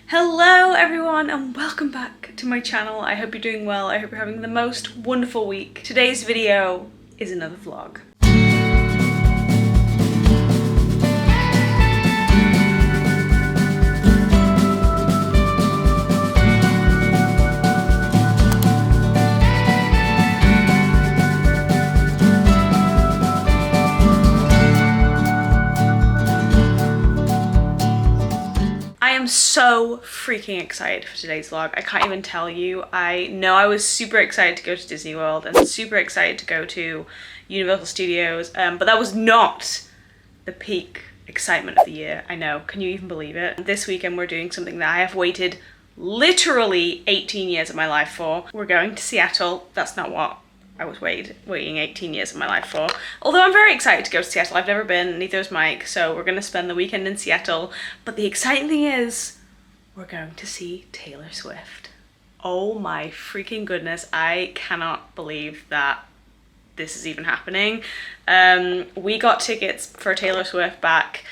Hello everyone and welcome back to my channel. I hope you're doing well. I hope you're having the most wonderful week. Today's video is another vlog. I am so freaking excited for today's vlog. I can't even tell you. I know I was super excited to go to Disney World and super excited to go to Universal Studios, but that was not the peak excitement of the year. I know, can you even believe it? This weekend we're doing something that I have waited literally 18 years of my life for. We're going to Seattle. That's not what I was waiting 18 years of my life for. Although I'm very excited to go to Seattle. I've never been, neither is Mike, so we're gonna spend the weekend in Seattle. But the exciting thing is, we're going to see Taylor Swift. Oh my freaking goodness, I cannot believe that this is even happening. We got tickets for Taylor Swift back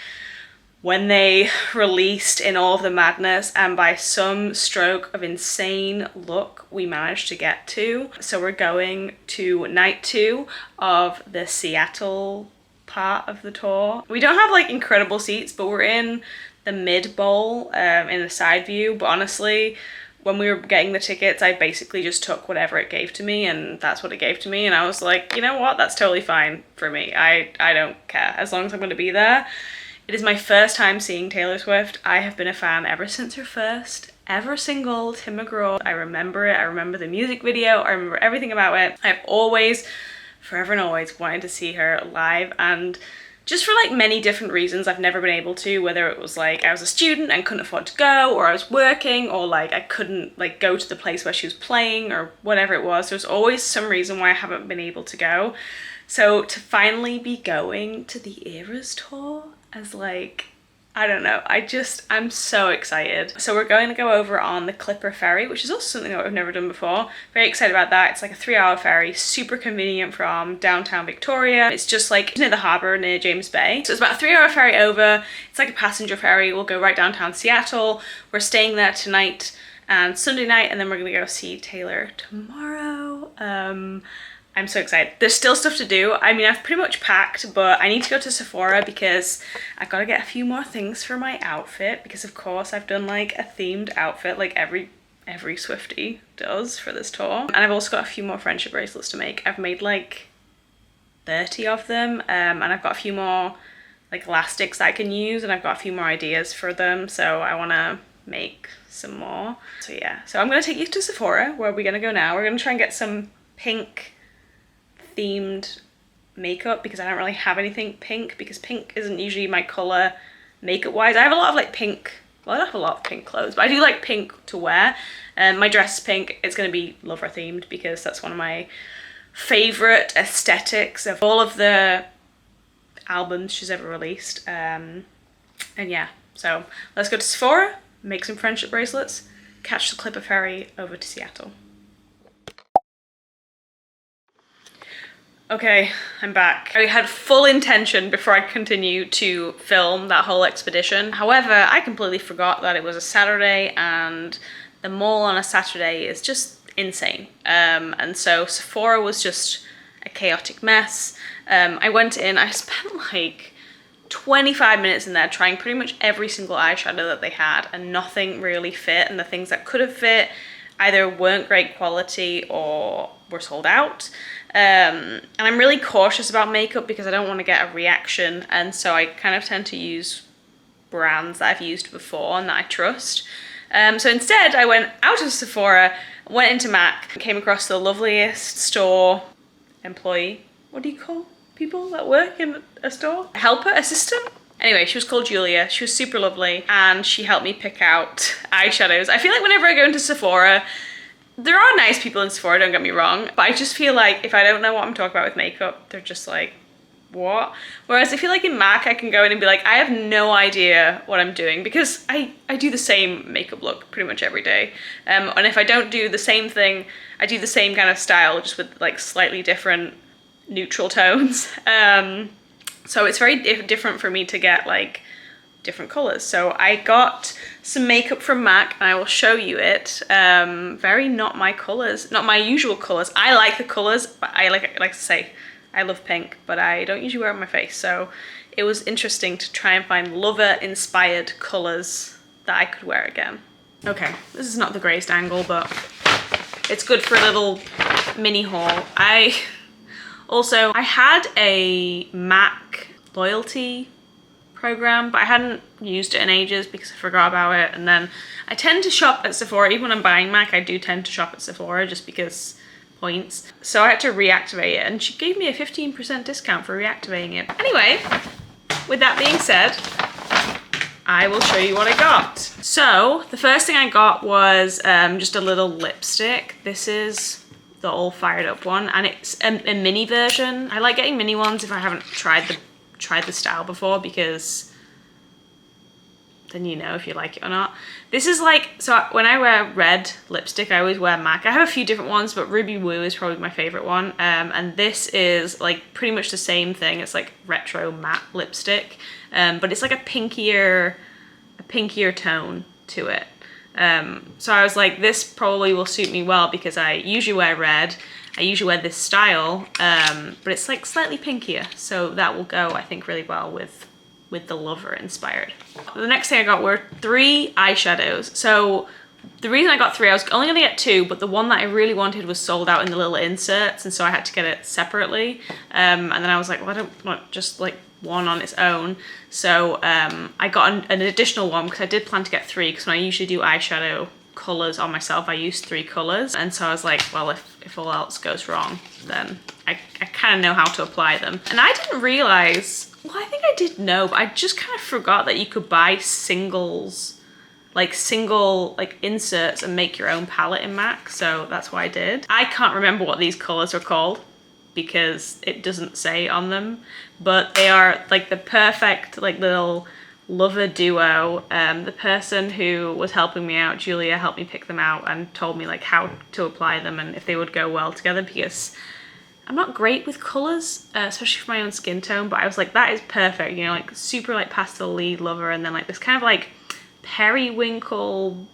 when they released In All of the Madness, and by some stroke of insane luck, we managed to get to. So we're going to night 2 of the Seattle part of the tour. We don't have like incredible seats, but we're in the mid bowl in the side view. But honestly, when we were getting the tickets, I basically just took whatever it gave to me, and that's what it gave to me. And I was like, you know what? That's totally fine for me. I don't care, as long as I'm gonna be there. It is my first time seeing Taylor Swift. I have been a fan ever since her first ever single, Tim McGraw. I remember it. I remember the music video. I remember everything about it. I've always, forever and always, wanted to see her live, and just for like many different reasons I've never been able to, whether it was like I was a student and couldn't afford to go, or I was working, or like I couldn't like go to the place where she was playing, or whatever it was. There's always some reason why I haven't been able to go. So to finally be going to the Eras tour as like, I don't know, I'm so excited. So we're going to go over on the Clipper ferry, which is also something that we've never done before. Very excited about that. It's like a 3-hour ferry, super convenient from downtown Victoria. It's just like near the harbor, near James Bay. So it's about a 3-hour ferry over. It's like a passenger ferry. We'll go right downtown Seattle. We're staying there tonight and Sunday night, and then we're gonna go see Taylor tomorrow. I'm so excited. There's still stuff to do. I mean, I've pretty much packed, but I need to go to Sephora because I've got to get a few more things for my outfit, because of course I've done like a themed outfit like every Swiftie does for this tour. And I've also got a few more friendship bracelets to make. I've made like 30 of them, and I've got a few more like elastics that I can use, and I've got a few more ideas for them, so I want to make some more. So yeah, so I'm going to take you to Sephora, where we're going to go now. We're going to try and get some pink themed makeup, because I don't really have anything pink, because pink isn't usually my color makeup wise. I have a lot of like pink, well, I don't have a lot of pink clothes, but I do like pink to wear. My dress is pink. It's going to be lover themed, because that's one of my favorite aesthetics of all of the albums she's ever released. And yeah, so let's go to Sephora, make some friendship bracelets, catch the Clipper ferry over to Seattle. Okay, I'm back. I had full intention before I continue to film that whole expedition. However, I completely forgot that it was a Saturday, and the mall on a Saturday is just insane. And so Sephora was just a chaotic mess. I went in, I spent like 25 minutes in there trying pretty much every single eyeshadow that they had, and nothing really fit, and the things that could have fit either weren't great quality or were sold out. And I'm really cautious about makeup because I don't want to get a reaction, and so I kind of tend to use brands that I've used before and that I trust. So instead I went out of Sephora, went into MAC, came across the loveliest store employee. What do you call people that work in a store? Helper? Assistant? Anyway, she was called Julia. She was super lovely, and she helped me pick out eyeshadows. I feel like whenever I go into Sephora, there are nice people in Sephora, don't get me wrong, but I just feel like if I don't know what I'm talking about with makeup, they're just like, what? Whereas I feel like in MAC, I can go in and be like, I have no idea what I'm doing, because I do the same makeup look pretty much every day. And if I don't do the same thing, I do the same kind of style, just with like slightly different neutral tones. So it's very different for me to get like different colors. So I got some makeup from MAC and I will show you it. Very not my colors, not my usual colors. I like the colors, but I like to say, I love pink, but I don't usually wear it on my face. So it was interesting to try and find lover inspired colors that I could wear again. Okay, this is not the greatest angle, but it's good for a little mini haul. I had a MAC loyalty program, but I hadn't used it in ages because I forgot about it. And then I tend to shop at Sephora. Even when I'm buying MAC, I do tend to shop at Sephora just because points. So I had to reactivate it, and she gave me a 15% discount for reactivating it. Anyway, with that being said, I will show you what I got. So the first thing I got was just a little lipstick. This is the all fired up one, and it's a mini version. I like getting mini ones if I haven't tried the style before, because then you know if you like it or not. This is like, so when I wear red lipstick, I always wear MAC. I have a few different ones, but Ruby Woo is probably my favorite one. And this is like pretty much the same thing. It's like retro matte lipstick, but it's like a pinkier tone to it. So I was like, this probably will suit me well because I usually wear red. I usually wear this style, but it's like slightly pinkier. So that will go, I think, really well with the lover inspired. The next thing I got were 3 eyeshadows. So the reason I got 3, I was only gonna get 2, but the one that I really wanted was sold out in the little inserts, and so I had to get it separately. And then I was like, well, I don't want just like one on its own. So I got an additional one because I did plan to get 3, because when I usually do eyeshadow colors on myself, I use 3 colors. And so I was like, well, if all else goes wrong, then I kind of know how to apply them. And I didn't realize, well, I think I did know, but I just kind of forgot that you could buy single inserts and make your own palette in MAC. So that's what I did. I can't remember what these colors are called because it doesn't say on them, but they are like the perfect like little lover duo. The person who was helping me out, Julia, helped me pick them out and told me like how to apply them and if they would go well together, because I'm not great with colors, especially for my own skin tone, but I was like, that is perfect, you know, like super like pastel-y lover, and then like this kind of like periwinkle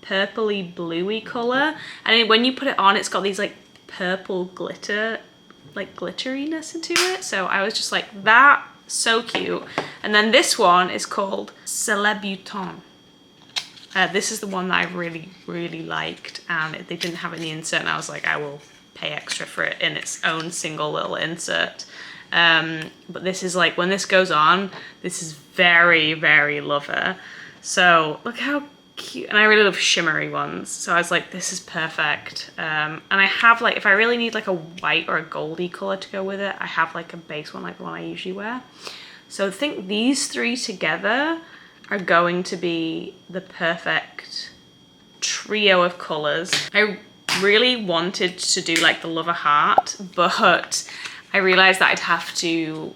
purpley bluey color, and when you put it on, it's got these like purple glitter, like glitteriness into it. So I was just like, that so cute. And then this one is called Celebutant. This is the one that I really liked, and they didn't have it in the insert, and I was like, I will pay extra for it in its own single little insert. But this is like, when this goes on, this is very lover. So look how cute, and I really love shimmery ones, so I was like, this is perfect. And I have like, if I really need like a white or a goldy color to go with it, I have like a base one like the one I usually wear. So I think these 3 together are going to be the perfect trio of colors. I really wanted to do like the lover heart, but I realized that I'd have to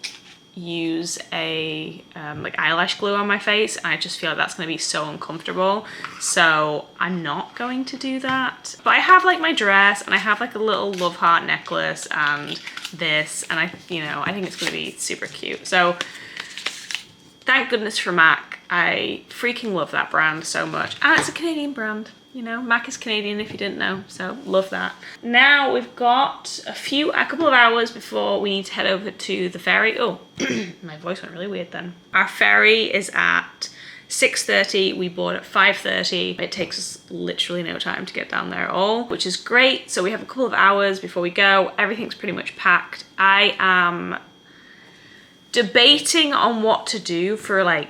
use a like eyelash glue on my face, and I just feel like that's going to be so uncomfortable, so I'm not going to do that. But I have like my dress, and I have like a little love heart necklace and this, and I think it's going to be super cute. So thank goodness for MAC. I freaking love that brand so much, and it's a Canadian brand. You know, MAC is Canadian if you didn't know, so love that. Now we've got a couple of hours before we need to head over to the ferry. Oh, my voice went really weird then. Our ferry is at 6:30. We board at 5:30. It takes us literally no time to get down there at all, which is great. So we have a couple of hours before we go. Everything's pretty much packed. I am debating on what to do for like,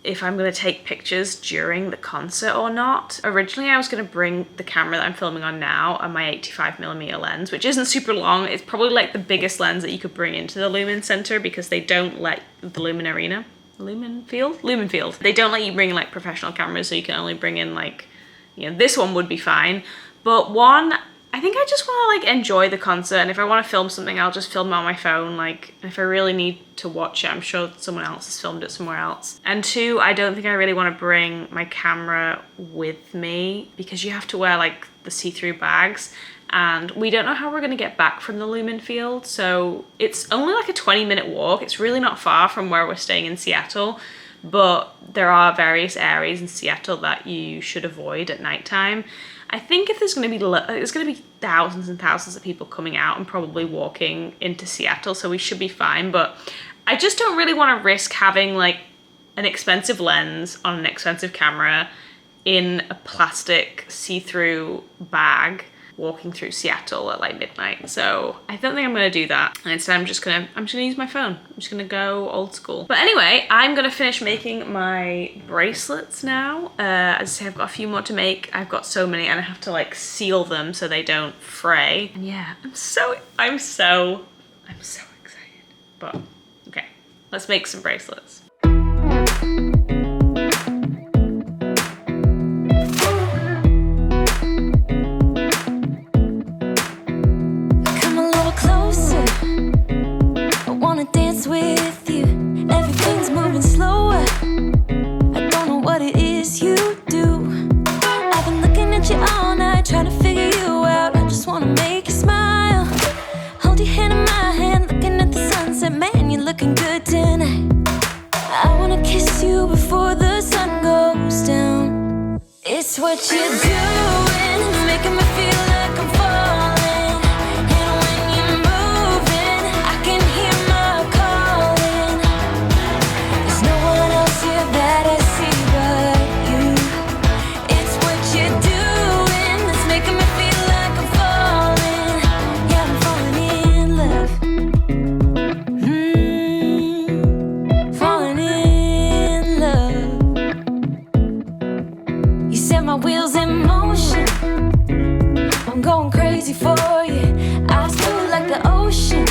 if I'm going to take pictures during the concert or not. Originally, I was going to bring the camera that I'm filming on now and my 85mm lens, which isn't super long. It's probably like the biggest lens that you could bring into the Lumen Center, because they don't let the Lumen Field. They don't let you bring like professional cameras, so you can only bring in like, you know, this one would be fine. But one, I think I just want to like enjoy the concert, and if I want to film something, I'll just film it on my phone. Like, if I really need to watch it, I'm sure someone else has filmed it somewhere else. And 2, I don't think I really want to bring my camera with me, because you have to wear like the see-through bags, and we don't know how we're going to get back from the Lumen Field. So it's only like a 20-minute walk. It's really not far from where we're staying in Seattle, but there are various areas in Seattle that you should avoid at nighttime. I think if there's going to be thousands and thousands of people coming out and probably walking into Seattle, so we should be fine. But I just don't really want to risk having like an expensive lens on an expensive camera in a plastic see-through bag walking through Seattle at like midnight. So I don't think I'm gonna do that. And instead I'm just gonna use my phone. I'm just gonna go old school. But anyway, I'm gonna finish making my bracelets now. As I say, I've got a few more to make. I've got so many and I have to like seal them so they don't fray. And yeah, I'm so excited. But okay, let's make some bracelets. With you, everything's moving slower. I don't know what it is you do. I've been looking at you all night, trying to figure you out. I just wanna make you smile. Hold your hand in my hand, looking at the sunset. Man, you're looking good tonight. I wanna kiss you before the sun goes down. It's what you're doing, it's making me feel like I'm falling. My wheels in motion, I'm going crazy for you. Eyes blue like the ocean.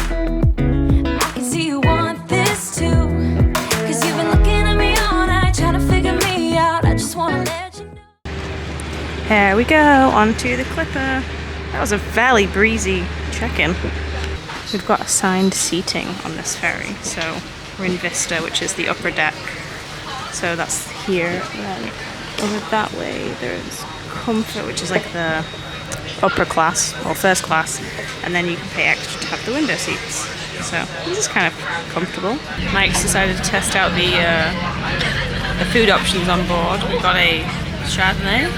I can see you want this too, cause you've been looking at me all night, trying to figure me out. I just wanna let you know. Here we go, onto the clipper. That was a fairly breezy check-in. We've got assigned seating on this ferry, so we're in Vista, which is the upper deck. So that's here. Then over that way there's Comfort, which is like the upper class or first class, and then you can pay extra to have the window seats. So this is kind of comfortable. Mike's decided to test out the food options on board. We've got a Chardonnay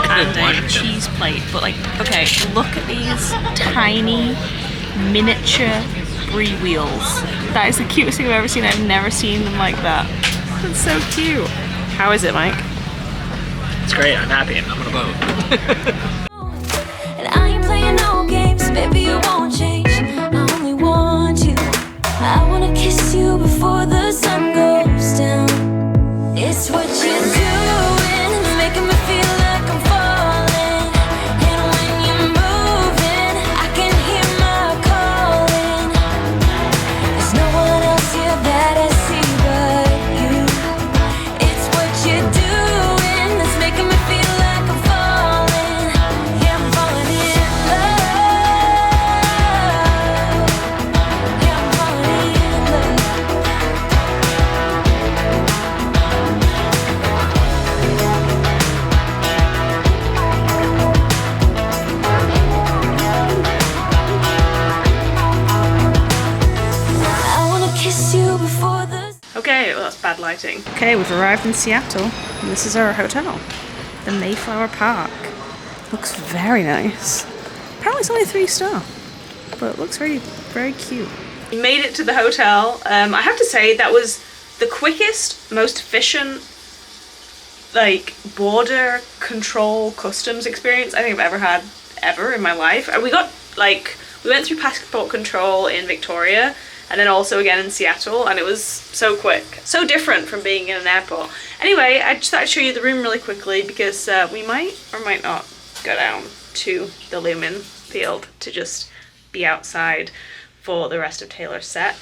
and a cheese plate. But like, okay, look at these tiny miniature brie wheels. That is the cutest thing I've ever seen. I've never seen them like that. That's so cute. How is it, Mike? It's great. I'm happy. I'm on a boat. And I ain't playing no games, baby, you won't change. I only want you. I wanna kiss you before the sun goes down. It's what you're doing, it's making me feel like I'm falling. And when you're moving, I can hear my calling. There's no one else here that I see but you. It's what you're doing, it's making me feel like I'm falling. Yeah, I'm falling in love. Yeah, I'm falling in love. I wanna kiss you before the Okay, well that's bad lighting. Okay, we've arrived in Seattle, and this is our hotel. The Mayflower Park. Looks very nice. Apparently it's only 3-star, but it looks very, very cute. We made it to the hotel. I have to say that was the quickest, most efficient, like, border control customs experience I think I've ever had in my life. And we went through passport control in Victoria, and then also again in Seattle, and it was so quick. So different from being in an airport. Anyway, I just thought I'd show you the room really quickly because we might or might not go down to the Lumen Field to just be outside for the rest of Taylor's set.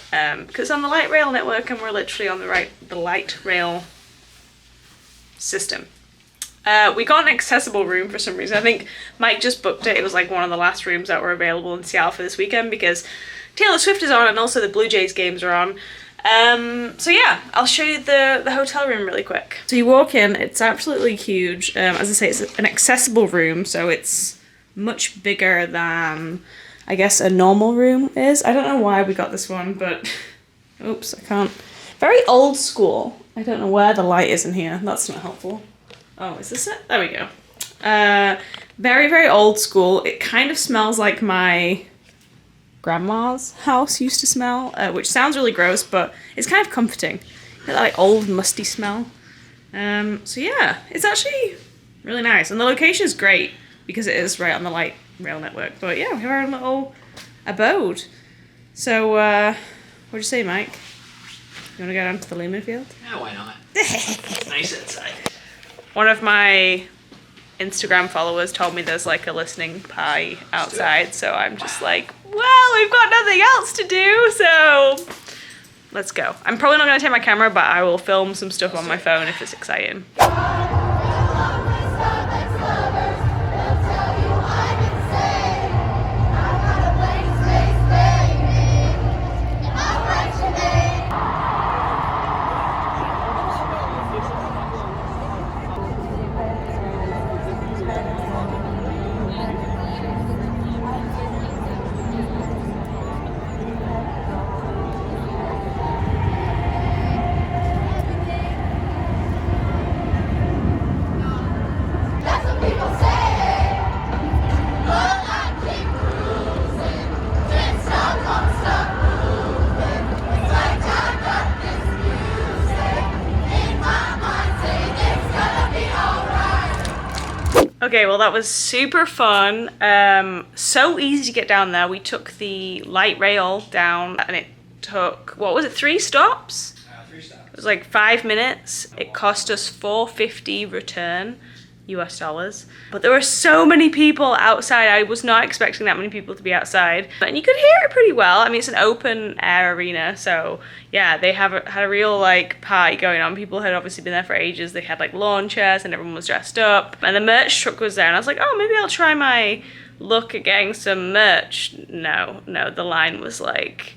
Because on the light rail network, and we're literally on the light rail system. We got an accessible room for some reason. I think Mike just booked it. It was like one of the last rooms that were available in Seattle for this weekend because Taylor Swift is on and also the Blue Jays games are on. So yeah, I'll show you the hotel room really quick. So you walk in, it's absolutely huge. As I say, it's an accessible room, so it's much bigger than I guess a normal room is. I don't know why we got this one, but oops, I can't Very old school. I don't know where the light is in here. That's not helpful. Oh, is this it? There we go. Very, very old school. It kind of smells like my grandma's house used to smell, which sounds really gross, but it's kind of comforting. That like old musty smell. So yeah, it's actually really nice. And the location is great because it is right on the light rail network. But yeah, we have our own little abode. So, what'd you say, Mike? You want to go down to the Lumen Field? Yeah, why not? It's nice inside. One of my Instagram followers told me there's like a listening pie outside, so I'm just like, well, we've got nothing else to do, so let's go. I'm probably not going to take my camera, but I will film some stuff on my phone if it's exciting. Okay, well that was super fun. So easy to get down there. We took the light rail down and it took, what was it, 3 stops? 3 stops. It was like 5 minutes. It cost us $4.50 return, US dollars. But there were so many people outside. I was not expecting that many people to be outside. And you could hear it pretty well. I mean, it's an open air arena, so yeah, they had a real like party going on. People had obviously been there for ages. They had like lawn chairs and everyone was dressed up. And the merch truck was there and I was like, oh, maybe I'll try my luck at getting some merch. No, the line was like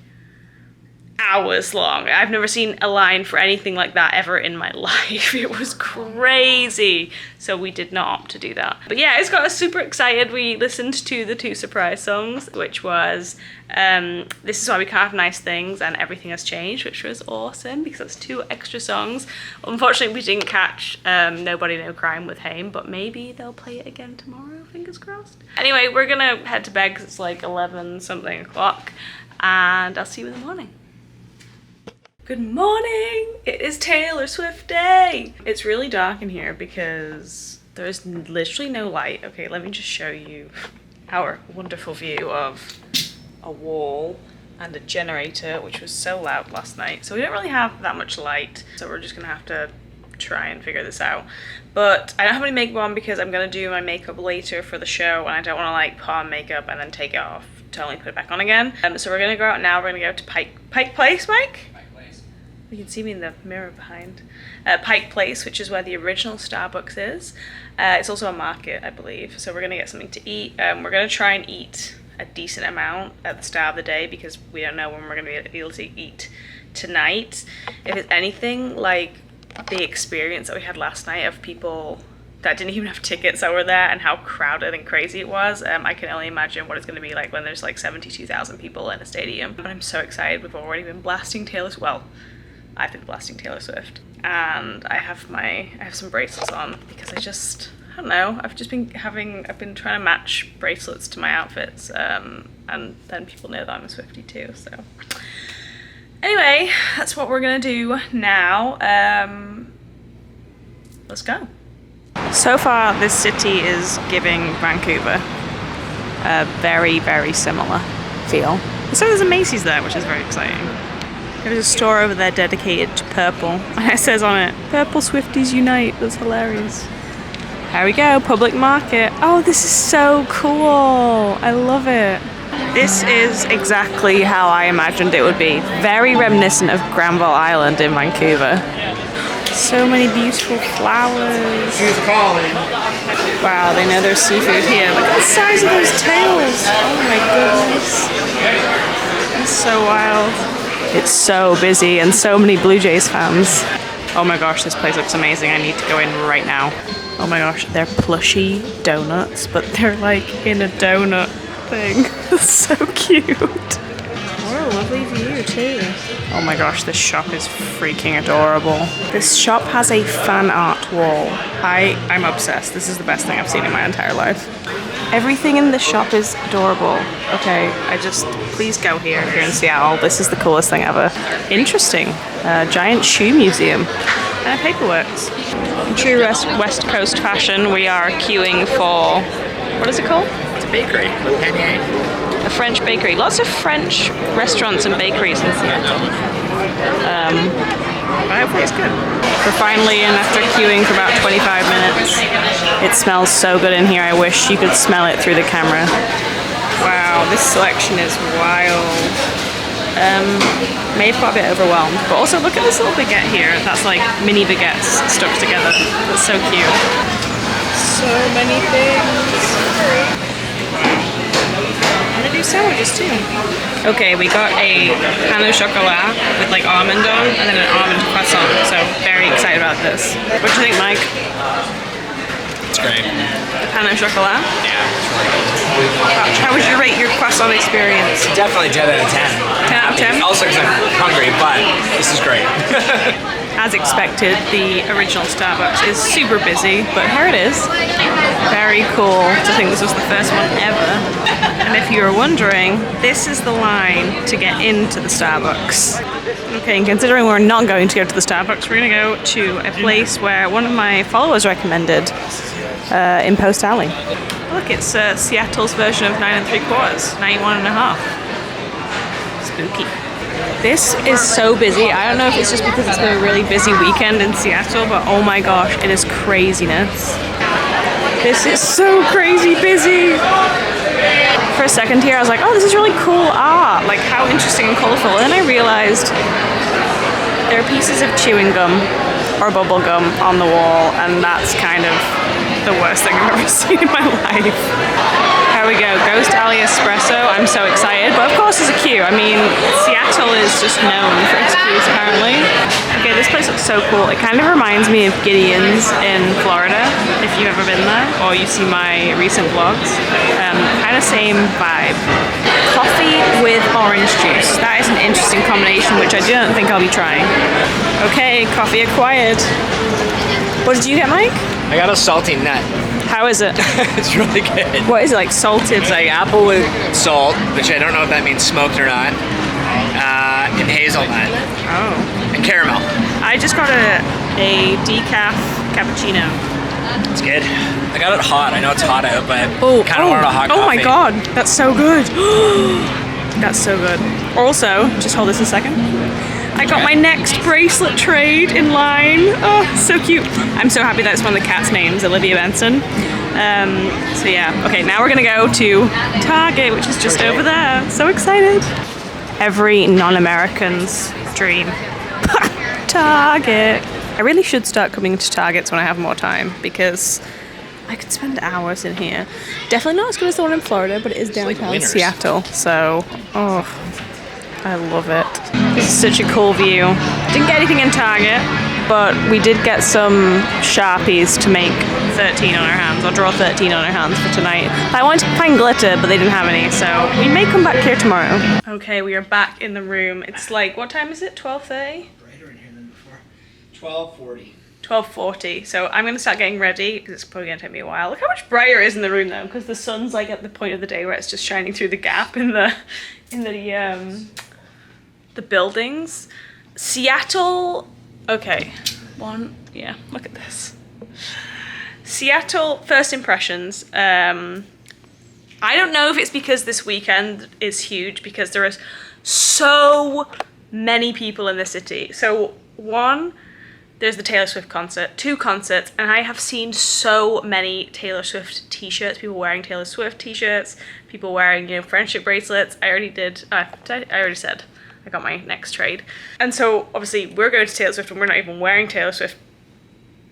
hours long. I've never seen a line for anything like that ever in my life. It was crazy. So we did not opt to do that. But yeah, it's got us super excited. We listened to the 2 surprise songs, which was This Is Why We Can't Have Nice Things and Everything Has Changed, which was awesome because that's 2 extra songs. Unfortunately, we didn't catch Nobody No Crime with Haim, but maybe they'll play it again tomorrow, fingers crossed. Anyway, we're gonna head to bed because it's like 11 something o'clock and I'll see you in the morning. Good morning! It is Taylor Swift Day! It's really dark in here because there is literally no light. Okay, let me just show you our wonderful view of a wall and a generator, which was so loud last night. So we don't really have that much light, so we're just gonna have to try and figure this out. But I don't have any makeup on because I'm gonna do my makeup later for the show and I don't wanna like put on makeup and then take it off to only put it back on again. So we're gonna go out now. We're gonna go to Pike Place, Mike? You can see me in the mirror behind. Pike Place, which is where the original Starbucks is. It's also a market, I believe. So we're gonna get something to eat. We're gonna try and eat a decent amount at the start of the day because we don't know when we're gonna be able to eat tonight. If it's anything like the experience that we had last night of people that didn't even have tickets that were there and how crowded and crazy it was, I can only imagine what it's going to be like when there's like 72,000 people in a stadium. But I'm so excited. We've already been blasting Taylor Swift. Well, I've been blasting Taylor Swift, and I have some bracelets on because I don't know, I've been trying to match bracelets to my outfits, and then people know that I'm a Swiftie too, so. Anyway, that's what we're gonna do now. Let's go. So far, this city is giving Vancouver a very, very similar feel. So there's a Macy's there, which is very exciting. There's a store over there dedicated to purple. And it says on it, Purple Swifties Unite. That's hilarious. There we go, public market. Oh, this is so cool. I love it. This is exactly how I imagined it would be. Very reminiscent of Granville Island in Vancouver. So many beautiful flowers. She's calling. Wow, they know there's seafood here. Look at the size of those tails. Oh my goodness. It's so wild. It's so busy and so many Blue Jays fans. Oh my gosh, this place looks amazing. I need to go in right now. Oh my gosh, they're plushy donuts, but they're like in a donut thing. That's so cute. Whoa. lovely view too. Oh my gosh, this shop is freaking adorable. This shop has a fan art wall. I'm obsessed. This is the best thing I've seen in my entire life. Everything in this shop is adorable. Okay, please go here if you're in Seattle. This is the coolest thing ever. Interesting. Giant shoe museum. And a paperworks. In true West Coast fashion, we are queuing for, what is it called? It's a bakery with Panier. A French bakery. Lots of French restaurants and bakeries in Seattle. But hopefully it's good. We're finally in after queuing for about 25 minutes. It smells so good in here. I wish you could smell it through the camera. Wow, this selection is wild. May have got a bit overwhelmed, but also look at this little baguette here. That's like mini baguettes stuck together. That's so cute. So many things. And they do sandwiches too. Okay, we got a pain au chocolat with like almond on, and then an almond croissant. So very excited about this. What do you think, Mike? It's great. The pain au chocolat? Yeah, it's really good. How would you rate your croissant experience? Definitely 10 out of 10. 10 out of 10? Also because I'm hungry, but this is great. As expected, the original Starbucks is super busy, but here it is. Very cool to think this was the first one ever. And if you were wondering, this is the line to get into the Starbucks. Okay, and considering we're not going to go to the Starbucks, we're going to go to a place where one of my followers recommended, in Post Alley. Look, it's Seattle's version of 9 3/4, 91 1/2. Spooky. This is so busy. I don't know if it's just because it's been a really busy weekend in Seattle, but oh my gosh, it is craziness. This is so crazy busy. For a second here, I was like, oh, this is really cool art. Like, how interesting and colorful. And then I realized there are pieces of chewing gum or bubble gum on the wall, and that's kind of the worst thing I've ever seen in my life. Here we go, Ghost Alley Espresso. I'm so excited, but of course there's a queue. I mean, Seattle is just known for its queues apparently. Okay, this place looks so cool. It kind of reminds me of Gideon's in Florida, if you've ever been there, or you see my recent vlogs. Kind of same vibe. Coffee with orange juice. That is an interesting combination, which I don't think I'll be trying. Okay, coffee acquired. What did you get, Mike? I got a salty nut. How is it? It's really good. What is it, like salted? It's like apple with salt, which I don't know if that means smoked or not, and hazelnut. Oh. And caramel. I just got a decaf cappuccino. It's good. I got it hot. I know it's hot out, but kind of wanted a hot oh coffee. My god, that's so good. That's so good. Also, just hold this a second. I got my next bracelet trade in line. Oh, so cute. I'm so happy that's one of the cat's names, Olivia Benson. So yeah, okay, now we're gonna go to Target, which is just over there. So excited. Every non-American's dream. Target. I really should start coming to Targets when I have more time, because I could spend hours in here. Definitely not as good as the one in Florida, but it is downtown like Seattle. So, oh, I love it. This is such a cool view. Didn't get anything in Target, but we did get some Sharpies to make 13 on our hands, or draw 13 on our hands for tonight. I wanted to find glitter, but they didn't have any, so we may come back here tomorrow. Okay, we are back in the room. It's like, what time is it? 12:30? Brighter in here than before. 12:40. 12:40. So I'm gonna start getting ready because it's probably gonna take me a while. Look how much brighter it is in the room though, because the sun's like at the point of the day where it's just shining through the gap in the buildings. Seattle. Okay. Yeah. Look at this. Seattle first impressions. I don't know if it's because this weekend is huge, because there is so many people in the city. So one, there's the Taylor Swift concert, 2 concerts, and I have seen so many Taylor Swift t-shirts, people wearing Taylor Swift t-shirts, people wearing, you know, friendship bracelets. I already said I got my next trade. And so obviously we're going to Taylor Swift and we're not even wearing Taylor Swift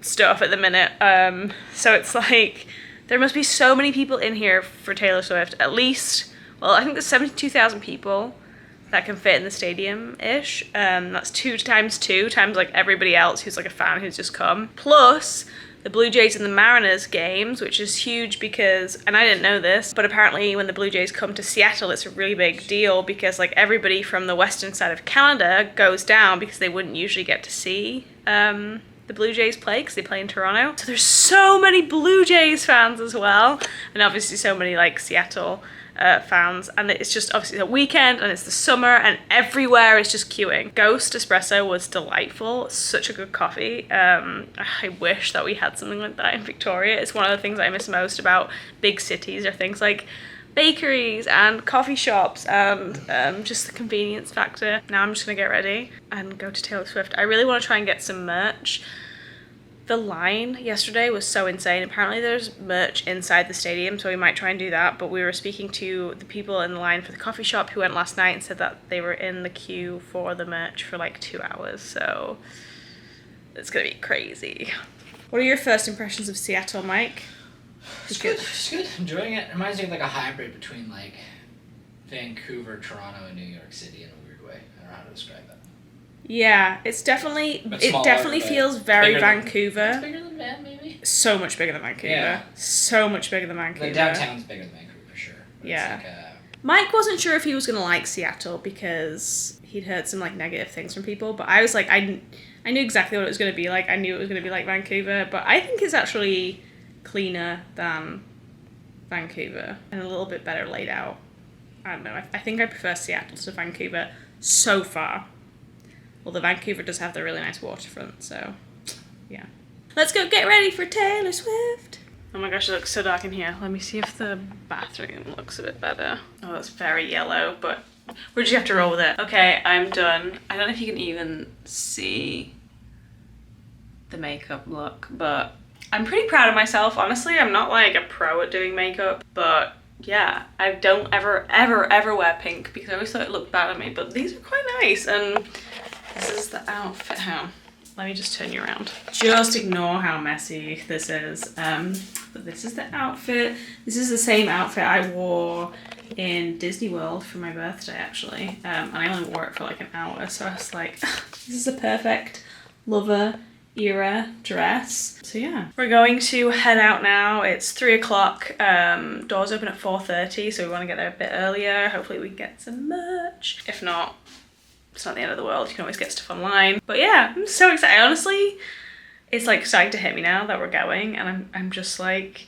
stuff at the minute. So it's like, there must be so many people in here for Taylor Swift. At least, well, I think there's 72,000 people that can fit in the stadium-ish. That's 2 times like everybody else who's like a fan who's just come. Plus, the Blue Jays and the Mariners games, which is huge because, and I didn't know this, but apparently when the Blue Jays come to Seattle, it's a really big deal because like everybody from the western side of Canada goes down because they wouldn't usually get to see the Blue Jays play because they play in Toronto. So there's so many Blue Jays fans as well, and obviously so many like Seattle fans, and it's just obviously the weekend and it's the summer and everywhere is just queuing. Ghost Espresso was delightful, such a good coffee. I wish that we had something like that in Victoria. It's one of the things I miss most about big cities, are things like bakeries and coffee shops and just the convenience factor. Now I'm just gonna get ready and go to Taylor Swift. I really want to try and get some merch. The line yesterday was so insane. Apparently there's merch inside the stadium, so we might try and do that. But we were speaking to the people in the line for the coffee shop who went last night and said that they were in the queue for the merch for like 2 hours. So it's gonna be crazy. What are your first impressions of Seattle, Mike? It's good. It's good. Enjoying it. It reminds me of like a hybrid between like Vancouver, Toronto, and New York City in a weird way. I don't know how to describe that. Yeah, it's definitely, Smaller, it definitely feels very Vancouver. It's bigger than Van, maybe? So much bigger than Vancouver. Yeah. So much bigger than Vancouver. The downtown's bigger than Vancouver for sure. But Yeah. It's like Mike wasn't sure if he was going to like Seattle because he'd heard some like negative things from people, but I was like, I knew exactly what it was going to be like. I knew it was going to be like Vancouver, but I think it's actually cleaner than Vancouver and a little bit better laid out. I don't know. I think I prefer Seattle to Vancouver so far. Although Vancouver does have the really nice waterfront, so yeah. Let's go get ready for Taylor Swift. Oh my gosh, it looks so dark in here. Let me see if the bathroom looks a bit better. Oh, it's very yellow, but we'll just have to roll with it. Okay, I'm done. I don't know if you can even see the makeup look, but I'm pretty proud of myself. Honestly, I'm not like a pro at doing makeup, but yeah, I don't ever wear pink because I always thought it looked bad on me, but these are quite nice. And this is the outfit. Let me just turn you around. Just ignore how messy this is. But this is the outfit. This is the same outfit I wore in Disney World for my birthday, actually. And I only wore it for like an hour, so I was like, this is a perfect lover era dress. So yeah, we're going to head out now. It's 3 o'clock. Doors open at 4:30, so we want to get there a bit earlier. Hopefully we can get some merch. If not, it's not the end of the world. You can always get stuff online. But yeah, I'm so excited. Honestly, it's like starting to hit me now that we're going, and I'm just like,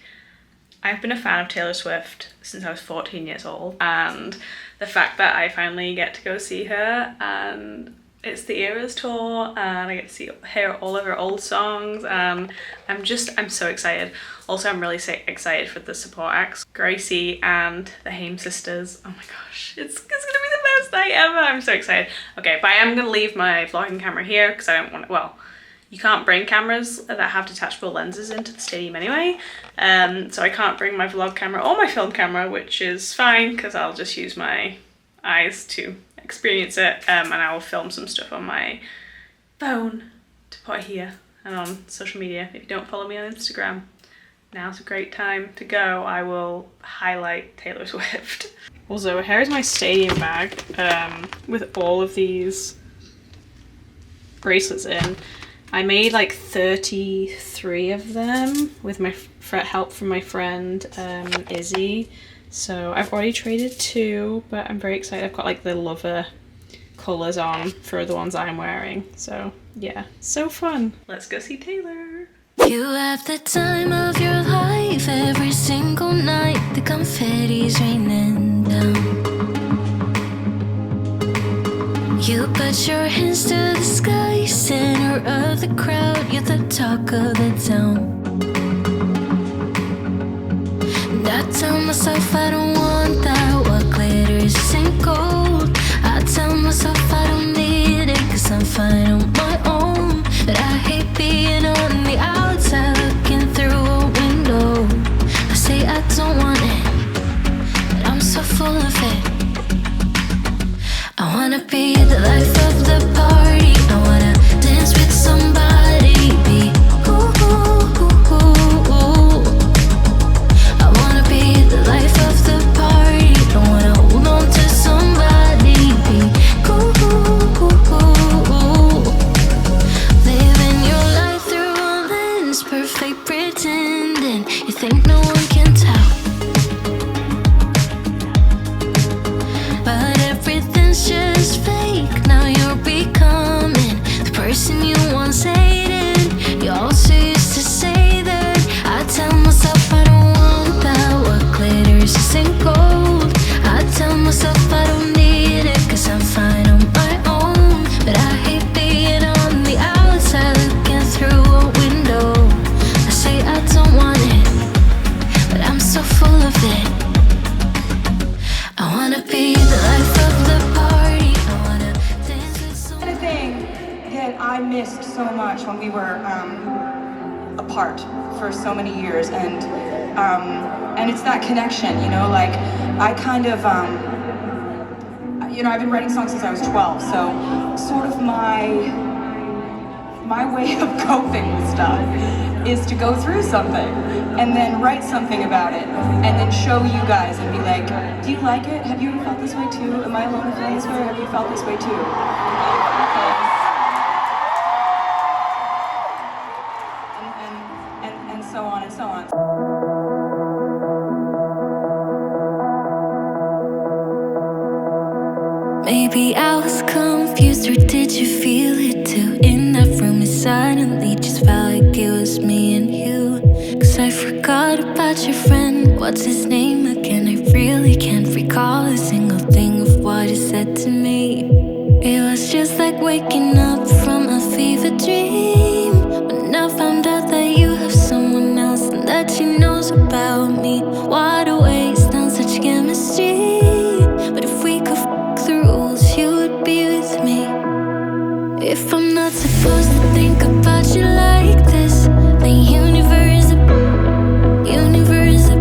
I've been a fan of Taylor Swift since I was 14 years old, and the fact that I finally get to go see her, and it's the Eras tour, and I get to hear all of her old songs, and I'm so excited. Also, I'm really excited for the support acts, Gracie and the Haim sisters. Oh my gosh, it's gonna be the best night ever. I'm so excited. Okay, but I am gonna leave my vlogging camera here because I don't want to, well, you can't bring cameras that have detachable lenses into the stadium anyway. So I can't bring my vlog camera or my film camera, which is fine because I'll just use my eyes to experience it, and I will film some stuff on my phone to put here and on social media. If you don't follow me on Instagram, now's a great time to go. I will highlight Taylor Swift. Also, here's my stadium bag with all of these bracelets in. I made like 33 of them with my help from my friend Izzy. So I've already traded 2, but I'm very excited. I've got like the lover colours on for the ones I'm wearing. So yeah, so fun. Let's go see Taylor. You have the time of your life every single night. The confetti's raining down. You put your hands to the sky, center of the crowd. You're the talk of the town. And I tell myself I don't want that. What glitters isn't gold. I tell myself I don't need it, cause I'm fine on my own. But I hate being on the outside looking through a window. I say I don't want it, but I'm so full of it. I wanna be the life of the party. I wanna dance with somebody. Be ooh, ooh, ooh, ooh, ooh. I wanna be the life of the party. You think no one can tell, but everything's just fake. Now you're becoming the person you once hated. You also used to say that. I tell myself I don't want that. What glitters isn't gold. I tell myself I don't need it, 'cause I'm fine on my own. But I hate being on the outside looking through a window. I say I don't want it, but I'm so full of it. I wanna be the life of the party. I wanna dance with someone. The thing that I missed so much when we were apart for so many years, and it's that connection, you know, like I kind of, you know, I've been writing songs since I was 12, so sort of my way of coping with stuff is to go through something and then write something about it and then show you guys and be like, do you like it? Have you ever felt this way too? Am I alone in feeling this way, or have you felt this way too? And so on and so on. Maybe I was confused, or did you feel it too? In that room, it suddenly just felt like it was me and you. 'Cause I forgot about your friend. What's his name again? I really can't recall a single thing of what he said to me. It was just like waking up from a fever dream. When I found out that you have someone else and that she knows about me. What a waste on such chemistry. But if we could the rules, you would be with me. If I'm not supposed to think about you like this, then universe up,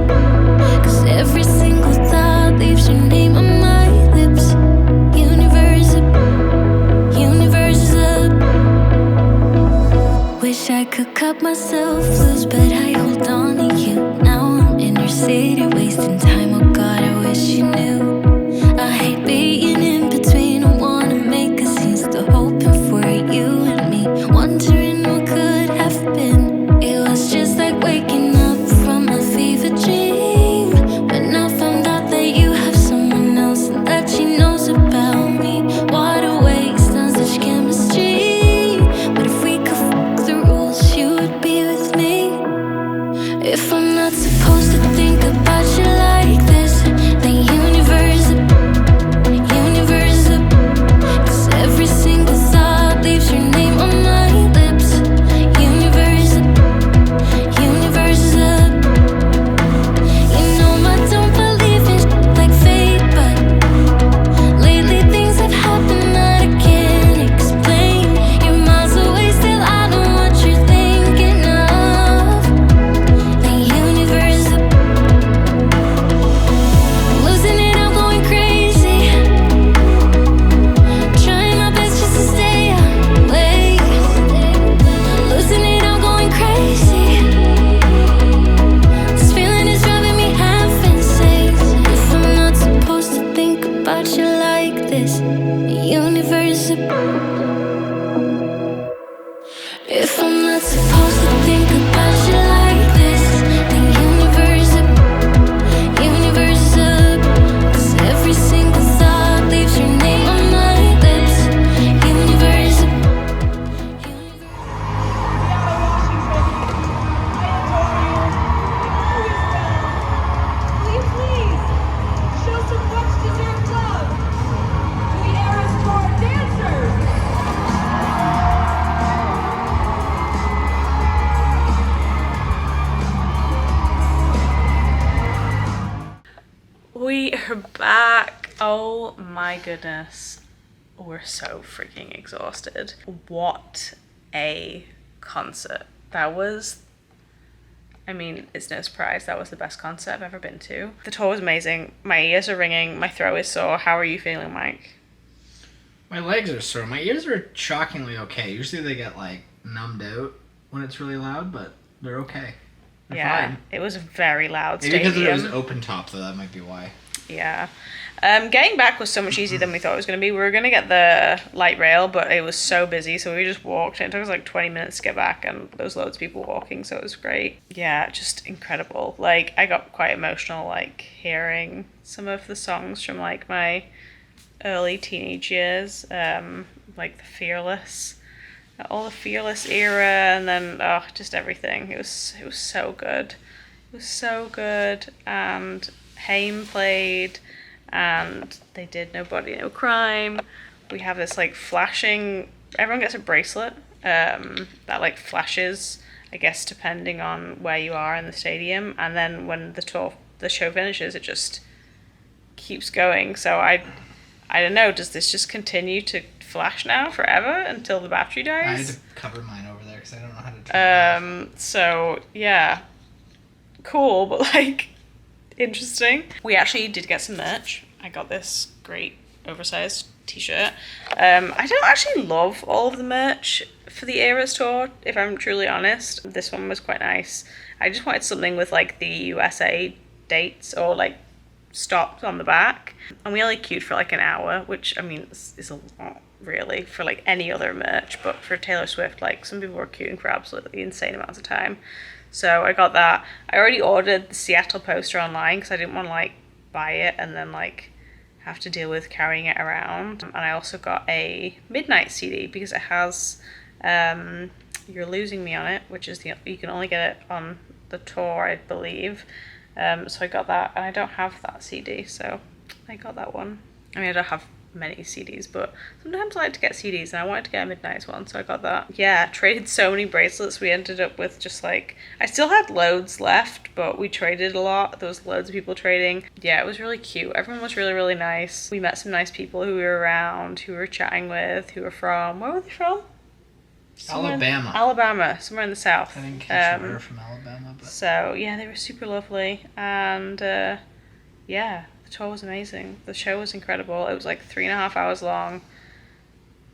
'cause every single thought leaves your name on my lips. Universe up. Wish I could cut myself loose, but I hold on to you. Now I'm in your city, wasting time. Oh God, I wish you knew. I hate being in between. I wanna make a scene, still hoping for you and me, wondering what could have been. It was just like waking up from a fever dream. When I found out that you have someone else and that she knows about me. What a waste on such chemistry. But if we could the rules, you would be with me. If I'm not supposed to think about you like this, then universe up. Every single thought leaves your name on my lips. Universe up. You know I don't believe in like fate, but lately things have happened that I can't explain. You're miles away, still I know what you're thinking of. The universe up. Losing it, I'm going crazy. Trying my best just to stay awake. Losing it, I'm going crazy. This feeling is driving me half insane. If I'm not supposed to think about you like this, the universe. If I'm not supposed to think about you like this, then universe up. 'Cause every single thought leaves your name on my lips. Universe up. Please, show some much deserved love to the Eras Tour dancers. We are back. Oh my goodness. We're so freaking exhausted. What a concert. That was, I mean, it's no surprise, that was the best concert I've ever been to. The tour was amazing. My ears are ringing. My throat is sore. How are you feeling, Mike? My legs are sore. My ears are shockingly okay. Usually they get like numbed out when it's really loud, but they're okay. They're Yeah, fine. it was a very loud Maybe stadium. because it was open top, though. That might be why. Yeah. Getting back was so much easier than we thought it was going to be. We were going to get the light rail, but it was so busy, so we just walked. It took us like 20 minutes to get back, and there was loads of people walking, so it was great. Yeah, just incredible. Like, I got quite emotional, like, hearing some of the songs from, like, my early teenage years, like the Fearless, all the Fearless era, and then, just everything. It was so good. It was so good, and Haim played, and they did Nobody No Crime. We have this like flashing, everyone gets a bracelet that like flashes, I guess, depending on where you are in the stadium, and then when the show finishes, it just keeps going. So I don't know, does this just continue to flash now forever until the battery dies? I had to cover mine over there because I don't know how to turn it off. So yeah, cool, but like interesting. We actually did get some merch. I got this great oversized t-shirt. I don't actually love all of the merch for the Eras tour, if I'm truly honest. This one was quite nice. I just wanted something with like the USA dates or like stops on the back, and we only queued for like an hour, which I mean is a lot really for like any other merch, but for Taylor Swift, like some people were queuing for absolutely insane amounts of time. So I got that. I already ordered the Seattle poster online because I didn't want to like buy it and then like have to deal with carrying it around. And I also got a Midnight CD because it has You're Losing Me on it, which is you can only get it on the tour, I believe. So I got that, and I don't have that CD, so I got that one. I mean, I don't have many CDs, but sometimes I like to get CDs, and I wanted to get a Midnight's one, so I got that. Yeah, traded so many bracelets. We ended up with just like, I still had loads left, but we traded a lot. There was loads of people trading. Yeah, it was really cute. Everyone was really, really nice. We met some nice people who we were around, who we were chatting with, who were from, where were they from? Alabama, somewhere in the south. I think they were from Alabama. But... So yeah, they were super lovely, and yeah, the tour was amazing. The show was incredible. It was like 3.5 hours long.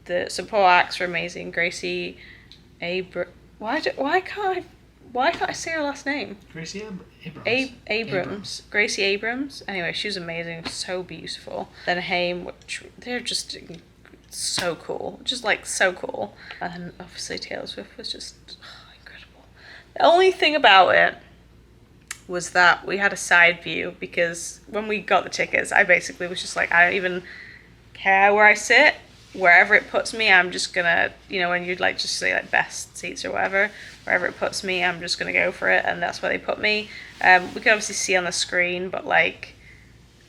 The support acts were amazing. Gracie Why can't I say her last name? Gracie Abrams. Gracie Abrams. Anyway, she was amazing. So beautiful. Then Haim, which they're just so cool, just like so cool. And obviously Taylor Swift was just incredible. The only thing about it was that we had a side view, because when we got the tickets, I basically was just like, I don't even care where I sit. Wherever it puts me, I'm just gonna, when you'd like just say like best seats or whatever, wherever it puts me, I'm just gonna go for it, and that's where they put me. We could obviously see on the screen, but like,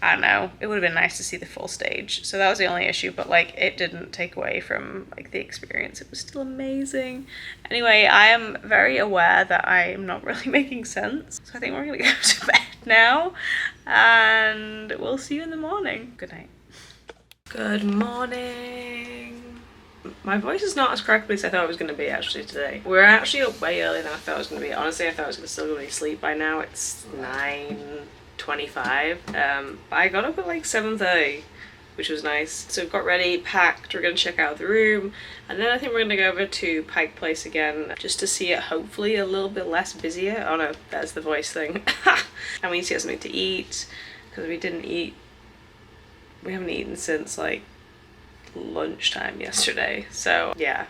I don't know, it would have been nice to see the full stage. So that was the only issue, but like it didn't take away from like the experience. It was still amazing. Anyway, I am very aware that I am not really making sense. So I think we're gonna go to bed now, and we'll see you in the morning. Good night. Good morning. My voice is not as crackly as I thought it was going to be actually today. We're actually up way earlier than I thought it was going to be. Honestly, I thought I was still going to be asleep by now. It's 9:25. But I got up at like 7:30, which was nice. So we've got ready, packed, we're going to check out the room, and then I think we're going to go over to Pike Place again just to see it hopefully a little bit less busier. Oh no, that's the voice thing. And we need to get something to eat because we didn't eat. We haven't eaten since like lunchtime yesterday. So yeah,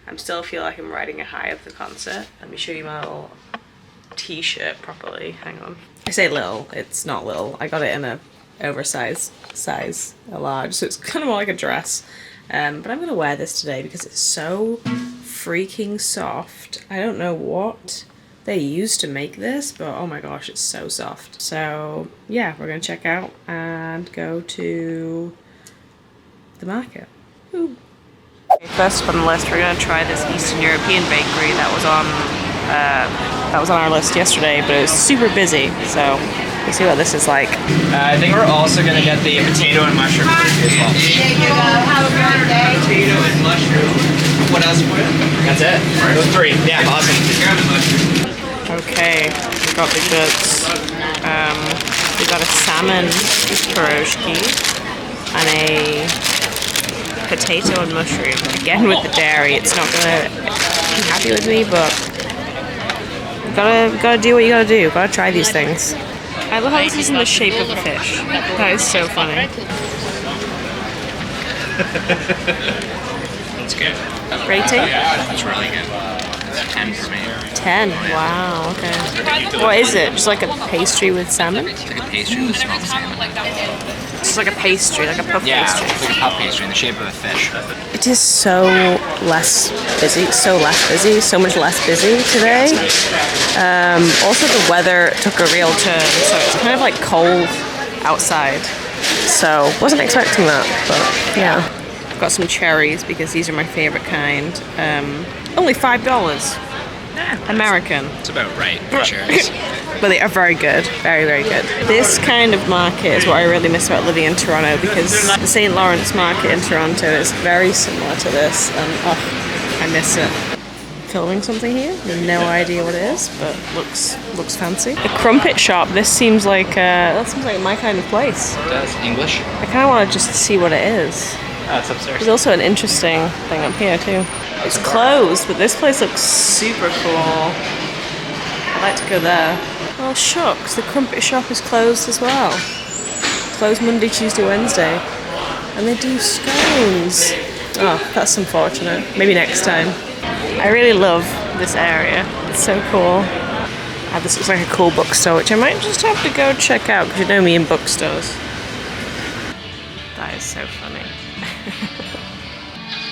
I still feel like I'm riding a high of the concert. Let me show you my little t-shirt properly. Hang on. I say little, it's not little. I got it in a oversized size, a large, so it's kind of more like a dress. But I'm gonna wear this today because it's so freaking soft. I don't know what they used to make this, but oh my gosh, it's so soft. So yeah, we're gonna check out and go to the market. Ooh. Okay, first on the list, we're gonna try this Eastern European bakery that was on our list yesterday, but it was super busy. So we'll see what this is like. I think we're also gonna get the potato and mushroom burger as well. There you go. Have a great day. Potato and mushroom. What else? That's it. Those three. Yeah, awesome. Okay, we got the goods. We got a salmon pierogi and a potato and mushroom. Again with the dairy, it's not gonna be happy with me, but gotta do what you gotta do. Gotta try these things. I love how this is in the shape of a fish. That is so funny. It's good. Rating? It's really good. It's a 10 for me. 10. Wow, okay. What is it? Just like a pastry with salmon? It's like a pastry with smoked salmon. It's like a pastry, like a puff Yeah, pastry. it's like a puff pastry in the shape of a fish. It is so less busy, so much less busy today. Also the weather took a real turn, so it's kind of like cold outside. So wasn't expecting that, but yeah. I've got some cherries because these are my favorite kind. Only $5. American. It's about right for cherries. But they are very good, very, very good. This kind of market is what I really miss about living in Toronto, because the St. Lawrence market in Toronto is very similar to this, and oh, I miss it. Filming something here, I have no idea what it is, but looks fancy. The crumpet shop. This seems like my kind of place. It does. English? I kind of want to just see what it is. Oh, it's upstairs. There's also an interesting thing up here too. It's closed, but this place looks super cool. I'd like to go there. Oh shucks, the crumpet shop is closed as well. Closed Monday, Tuesday, Wednesday. And they do scones. Oh, that's unfortunate. Maybe next time. I really love this area. It's so cool. This looks like a cool bookstore, which I might just have to go check out, because you know me in bookstores. That is so funny.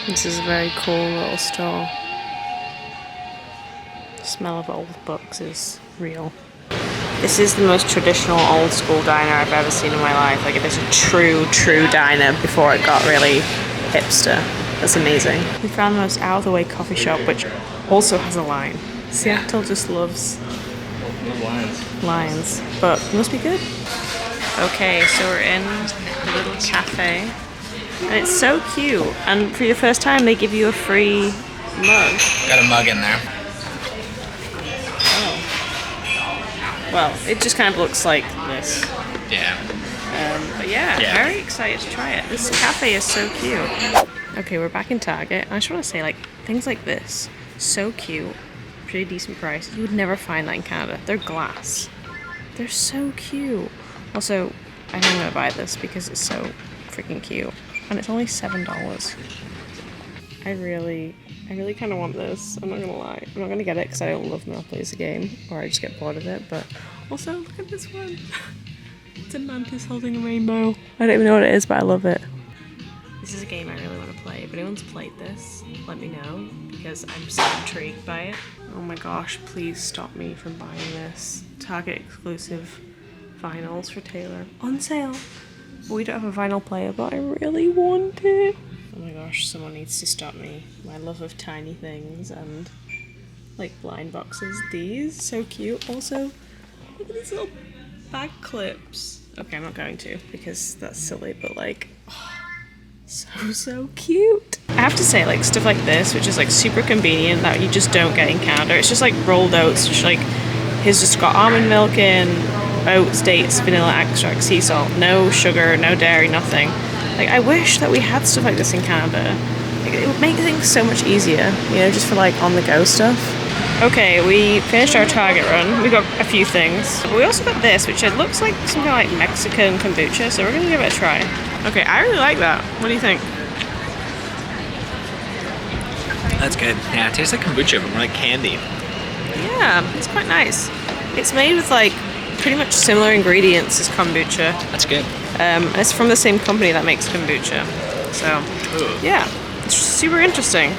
This is a very cool little store. The smell of old books is real. This is the most traditional old school diner I've ever seen in my life. Like, it is a true diner before it got really hipster. That's amazing. We found the most out of the way coffee shop, which also has a line. Seattle just loves lines, but it must be good. Okay, so we're in the little cafe. And it's so cute. And for your first time, they give you a free mug. Got a mug in there. Oh. Well, it just kind of looks like this. Yeah. But yeah, very excited to try it. This cafe is so cute. Okay, we're back in Target. I just want to say, like, things like this, so cute, pretty decent price. You would never find that in Canada. They're glass. They're so cute. Also, I think I'm gonna buy this because it's so freaking cute. And it's only $7. I really kind of want this. I'm not gonna lie. I'm not gonna get it because I don't love Monopoly as a game, or I just get bored of it. But also, look at this one. It's a mantis holding a rainbow. I don't even know what it is, but I love it. This is a game I really want to play. If anyone's played this, let me know, because I'm so intrigued by it. Oh my gosh, please stop me from buying this. Target exclusive vinyls for Taylor. On sale. We don't have a vinyl player, but I really want it. Oh my gosh, someone needs to stop me. My love of tiny things and like blind boxes. These, so cute. Also, look at these little bag clips. Okay, I'm not going to because that's silly, but like, oh, so cute. I have to say, like, stuff like this, which is like super convenient, that you just don't get in Canada. It's just like rolled oats, just like, here's just got almond milk in, oats, dates, vanilla extract, sea salt, no sugar, no dairy, nothing. Like, I wish that we had stuff like this in Canada. Like, it would make things so much easier, you know, just for like on the go stuff. Okay, we finished our Target run. We got a few things. But we also got this, which it looks like some kind of like Mexican kombucha, so we're gonna give it a try. Okay, I really like that. What do you think? That's good. Yeah, it tastes like kombucha, but more like candy. Yeah, it's quite nice. It's made with like pretty much similar ingredients as kombucha. That's good. And it's from the same company that makes kombucha. So, yeah, it's super interesting.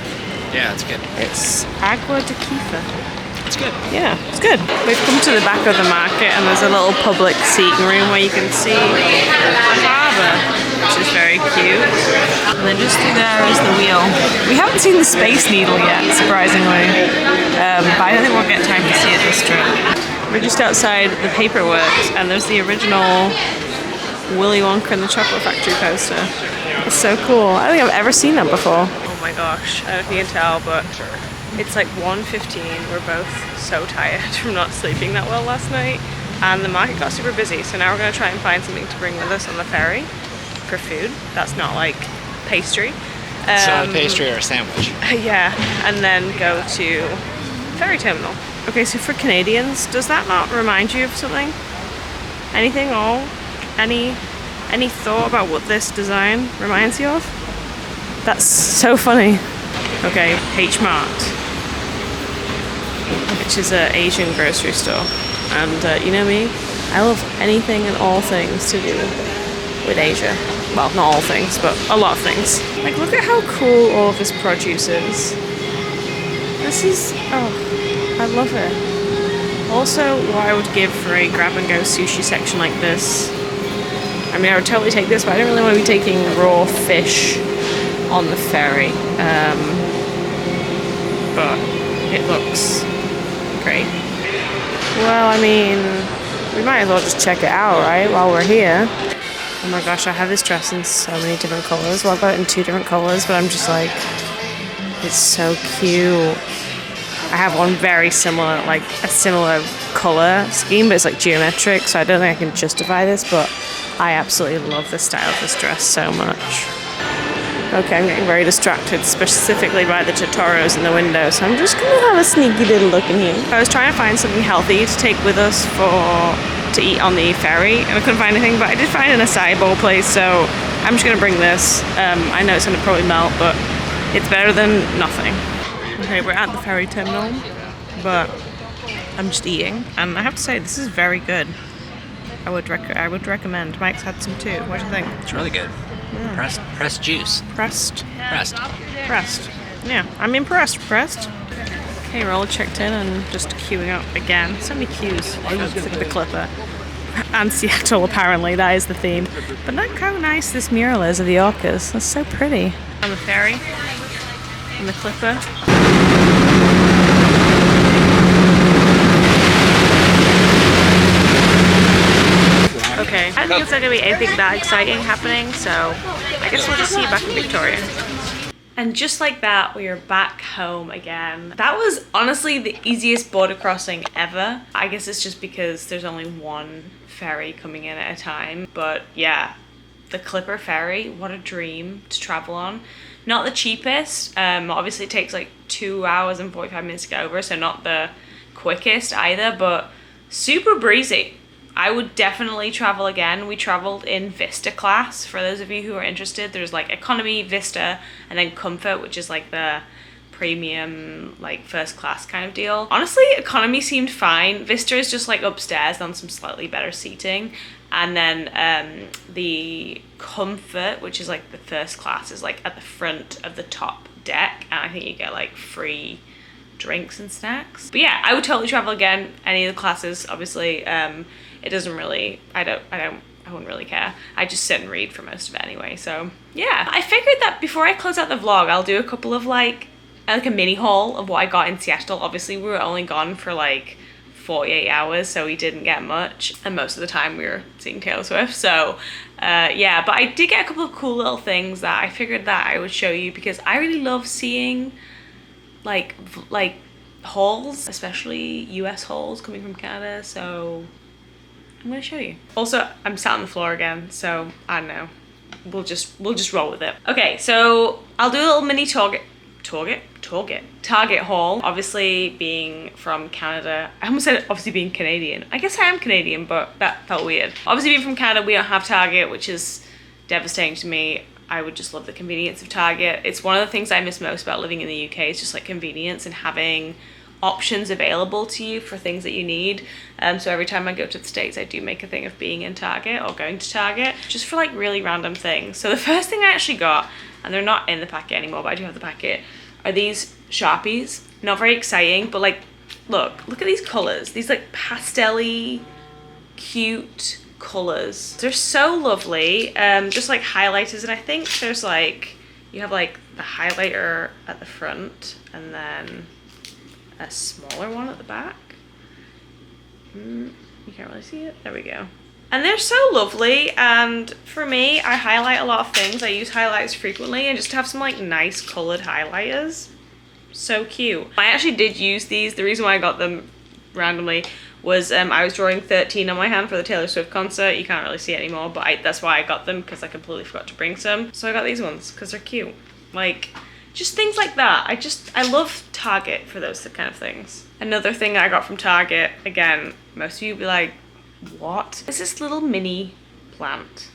Yeah, it's good. It's agua de kifa. It's good. Yeah, it's good. We've come to the back of the market and there's a little public seating room where you can see the harbour, which is very cute. And then just through there is the wheel. We haven't seen the Space Needle yet, surprisingly. But I don't think we'll get time to see it this trip. We're just outside the Paperworks and there's the original Willy Wonka and the Chocolate Factory poster. It's so cool. I don't think I've ever seen that before. Oh my gosh, I don't know if you can tell, but it's like 1:15. We're both so tired from not sleeping that well last night. And the market got super busy, so now we're going to try and find something to bring with us on the ferry for food. That's not like pastry. So a pastry or a sandwich. Yeah, and then go to ferry terminal. Okay, so for Canadians, does that not remind you of something? Anything all? Any thought about what this design reminds you of? That's so funny. Okay, H Mart, which is an Asian grocery store. And you know me, I love anything and all things to do with Asia. Well, not all things, but a lot of things. Like, look at how cool all of this produce is. This is, oh, I love it. Also, what I would give for a grab-and-go sushi section like this. I mean, I would totally take this, but I don't really want to be taking raw fish on the ferry. But it looks great. Well, I mean, we might as well just check it out, right, while we're here. Oh my gosh, I have this dress in so many different colours. Well, I've got it in 2 different colours, but I'm just like, it's so cute. I have one very similar, like a similar colour scheme, but it's like geometric, so I don't think I can justify this, but I absolutely love the style of this dress so much. Okay, I'm getting very distracted, specifically by the Totoros in the window, so I'm just gonna have a sneaky little look in here. I was trying to find something healthy to take with us to eat on the ferry, and I couldn't find anything, but I did find an acai bowl place, so I'm just gonna bring this. I know it's gonna probably melt, but it's better than nothing. Okay, we're at the ferry terminal, but I'm just eating, and I have to say, this is very good. I would recommend. Mike's had some too. What do you think? It's really good. Yeah. Pressed juice. Pressed. Pressed. Yeah, I'm impressed. Pressed. Okay, we're all checked in and just queuing up again. So many queues. The Clipper. And Seattle, apparently. That is the theme. But look how nice this mural is of the orcas. That's so pretty. On the ferry. And the Clipper. Okay, I don't think it's not going to be anything that exciting happening, so I guess we'll just see you back in Victoria. And just like that, we are back home again. That was honestly the easiest border crossing ever. I guess it's just because there's only one ferry coming in at a time. But yeah, the Clipper ferry, what a dream to travel on. Not the cheapest. Obviously it takes like 2 hours and 45 minutes to get over, so not the quickest either, but super breezy. I would definitely travel again. We traveled in Vista class. For those of you who are interested, there's like economy, Vista, and then comfort, which is like the premium, like first class kind of deal. Honestly, economy seemed fine. Vista is just like upstairs on some slightly better seating. And then the comfort, which is like the first class, is like at the front of the top deck. And I think you get like free drinks and snacks. But yeah, I would totally travel again. Any of the classes, obviously. It doesn't really, I wouldn't really care. I just sit and read for most of it anyway. So yeah, I figured that before I close out the vlog, I'll do a couple of like a mini haul of what I got in Seattle. Obviously we were only gone for like 48 hours, so we didn't get much. And most of the time we were seeing Taylor Swift. So yeah, but I did get a couple of cool little things that I figured that I would show you because I really love seeing like hauls, especially US hauls coming from Canada. So I'm gonna show you. Also, I'm sat on the floor again, so I don't know. We'll just roll with it. Okay, so I'll do a little mini Target haul. Obviously, being from Canada, I almost said obviously being Canadian. I guess I am Canadian, but that felt weird. Obviously, being from Canada, we don't have Target, which is devastating to me. I would just love the convenience of Target. It's one of the things I miss most about living in the UK. It's just like convenience and having options available to you for things that you need. So every time I go to the States, I do make a thing of being in Target or going to Target just for like really random things. So the first thing I actually got, and they're not in the packet anymore, but I do have the packet, are these Sharpies. Not very exciting, but like, look at these colors. These like pastel-y, cute colors. They're so lovely. Just like highlighters, and I think there's like, you have like the highlighter at the front and then a smaller one at the back. You can't really see it. There we go. And they're so lovely, and for me, I highlight a lot of things. I use highlighters frequently, and just to have some like nice colored highlighters, so cute. I actually did use these. The reason why I got them randomly was I was drawing 13 on my hand for the Taylor Swift concert. You can't really see it anymore, but that's why I got them, because I completely forgot to bring some. So I got these ones because they're cute. Like, just things like that. I love Target for those kind of things. Another thing I got from Target, again, most of you will be like, what is this little mini plant?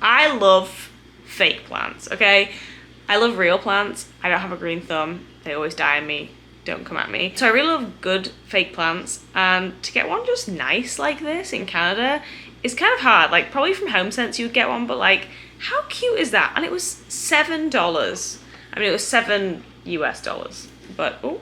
I love fake plants, okay? I love real plants. I don't have a green thumb. They always die on me. Don't come at me. So I really love good fake plants, and to get one just nice like this in Canada is kind of hard. Like probably from HomeSense you would get one, but like how cute is that? And it was $7. I mean, it was $7 US, but oh.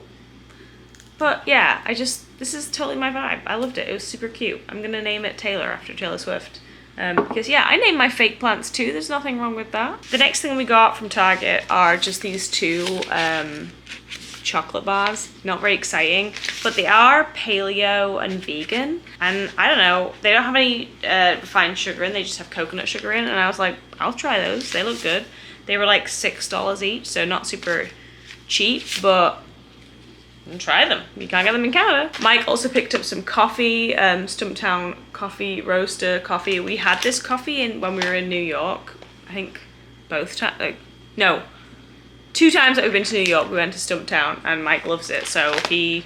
But yeah, this is totally my vibe. I loved it. It was super cute. I'm gonna name it Taylor after Taylor Swift. Because yeah, I name my fake plants too. There's nothing wrong with that. The next thing we got from Target are just these two chocolate bars. Not very exciting, but they are paleo and vegan. And I don't know, they don't have any refined sugar in, they just have coconut sugar in. And I was like, I'll try those. They look good. They were like $6 each, so not super cheap, but try them. You can't get them in Canada. Mike also picked up some coffee, Stumptown coffee, roaster coffee. We had this coffee when we were in New York. I think both times, no, 2 times that we've been to New York, we went to Stumptown, and Mike loves it, so he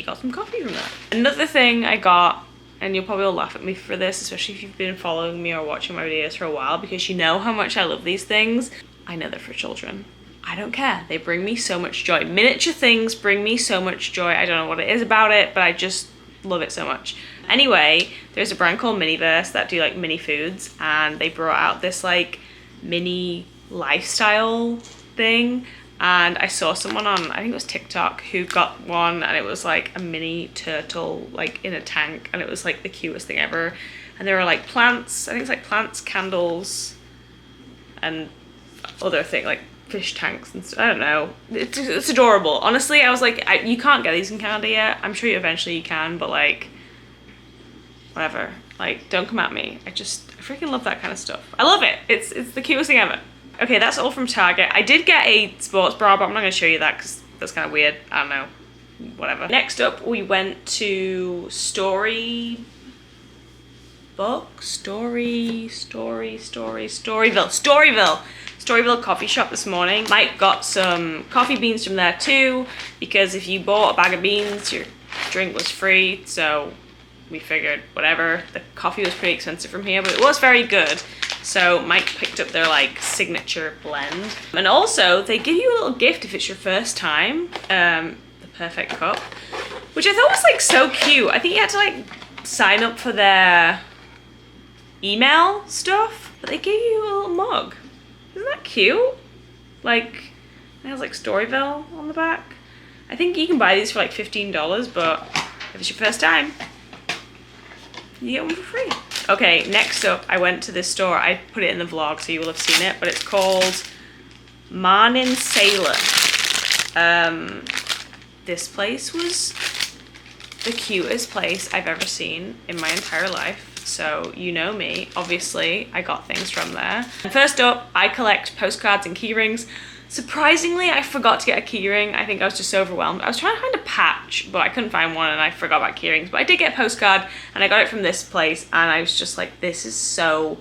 got some coffee from that. Another thing I got, and you'll probably all laugh at me for this, especially if you've been following me or watching my videos for a while, because you know how much I love these things. I know they're for children. I don't care. They bring me so much joy. Miniature things bring me so much joy. I don't know what it is about it, but I just love it so much. Anyway, there's a brand called Miniverse that do like mini foods, and they brought out this like mini lifestyle thing, and I saw someone on, I think it was TikTok, who got one, and it was like a mini turtle like in a tank, and it was like the cutest thing ever. And there were like plants, I think it's like plants, candles, and other thing like fish tanks and stuff. I don't know. It's adorable. Honestly, I was like, you can't get these in Canada yet. I'm sure eventually you can, but like, whatever. Like, don't come at me. I freaking love that kind of stuff. I love it. It's the cutest thing ever. Okay, that's all from Target. I did get a sports bra, but I'm not going to show you that because that's kind of weird. I don't know. Whatever. Next up, we went to Storyville coffee shop this morning. Mike got some coffee beans from there too, because if you bought a bag of beans, your drink was free, so we figured whatever. The coffee was pretty expensive from here, but it was very good. So Mike picked up their like signature blend. And also they give you a little gift if it's your first time, the perfect cup, which I thought was like so cute. I think you had to like sign up for their email stuff, but they gave you a little mug. Isn't that cute? Like, it has like Storyville on the back. I think you can buy these for like $15, but if it's your first time, you get one for free. Okay, next up, I went to this store. I put it in the vlog, so you will have seen it, but it's called Marnin Sailor. This place was the cutest place I've ever seen in my entire life. So you know me, obviously I got things from there. And first up, I collect postcards and key rings. Surprisingly, I forgot to get a key ring. I think I was just so overwhelmed. I was trying to find a patch, but I couldn't find one, and I forgot about key rings. But I did get a postcard, and I got it from this place, and I was just like, this is so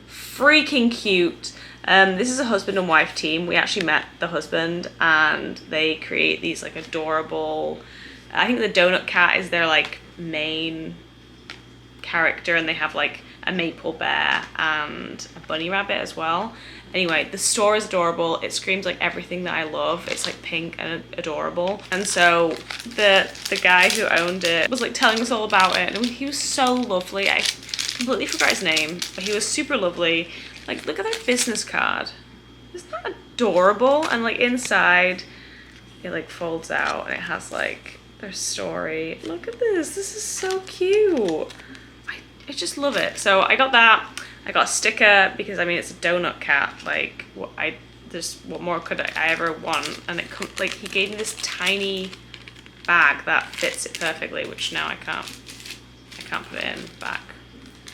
freaking cute. This is a husband and wife team. We actually met the husband, and they create these like adorable, I think the donut cat is their like main character, and they have like a maple bear and a bunny rabbit as well. Anyway, the store is adorable. It screams like everything that I love. It's like pink and adorable. And so the guy who owned it was like telling us all about it, and he was so lovely. I completely forgot his name, but he was super lovely. Like, look at their business card. Isn't that adorable? And like inside it like folds out, and it has like their story. Look at this. This is so cute. I just love it. So I got that. I got a sticker because I mean it's a donut cat. Like what more could I ever want? And it comes like he gave me this tiny bag that fits it perfectly, which now I can't put it in back.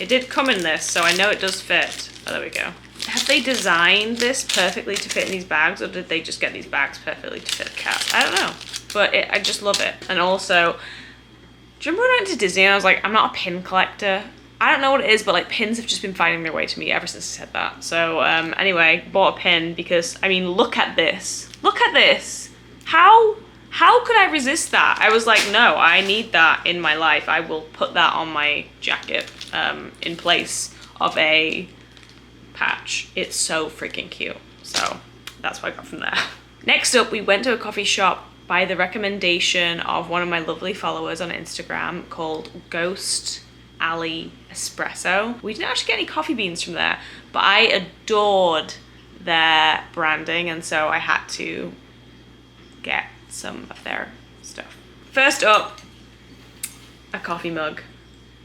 It did come in this, so I know it does fit. Oh, there we go. Have they designed this perfectly to fit in these bags, or did they just get these bags perfectly to fit a cat? I don't know, but I just love it. And also, do you remember when I went to Disney and I was like, I'm not a pin collector? I don't know what it is, but like pins have just been finding their way to me ever since I said that. So anyway, bought a pin because, I mean, look at this. Look at this. How How could I resist that? I was like, no, I need that in my life. I will put that on my jacket in place of a patch. It's so freaking cute. So that's what I got from there. Next up, we went to a coffee shop by the recommendation of one of my lovely followers on Instagram called Ghost Alley Espresso. We didn't actually get any coffee beans from there, but I adored their branding, and so I had to get some of their stuff. First up, a coffee mug.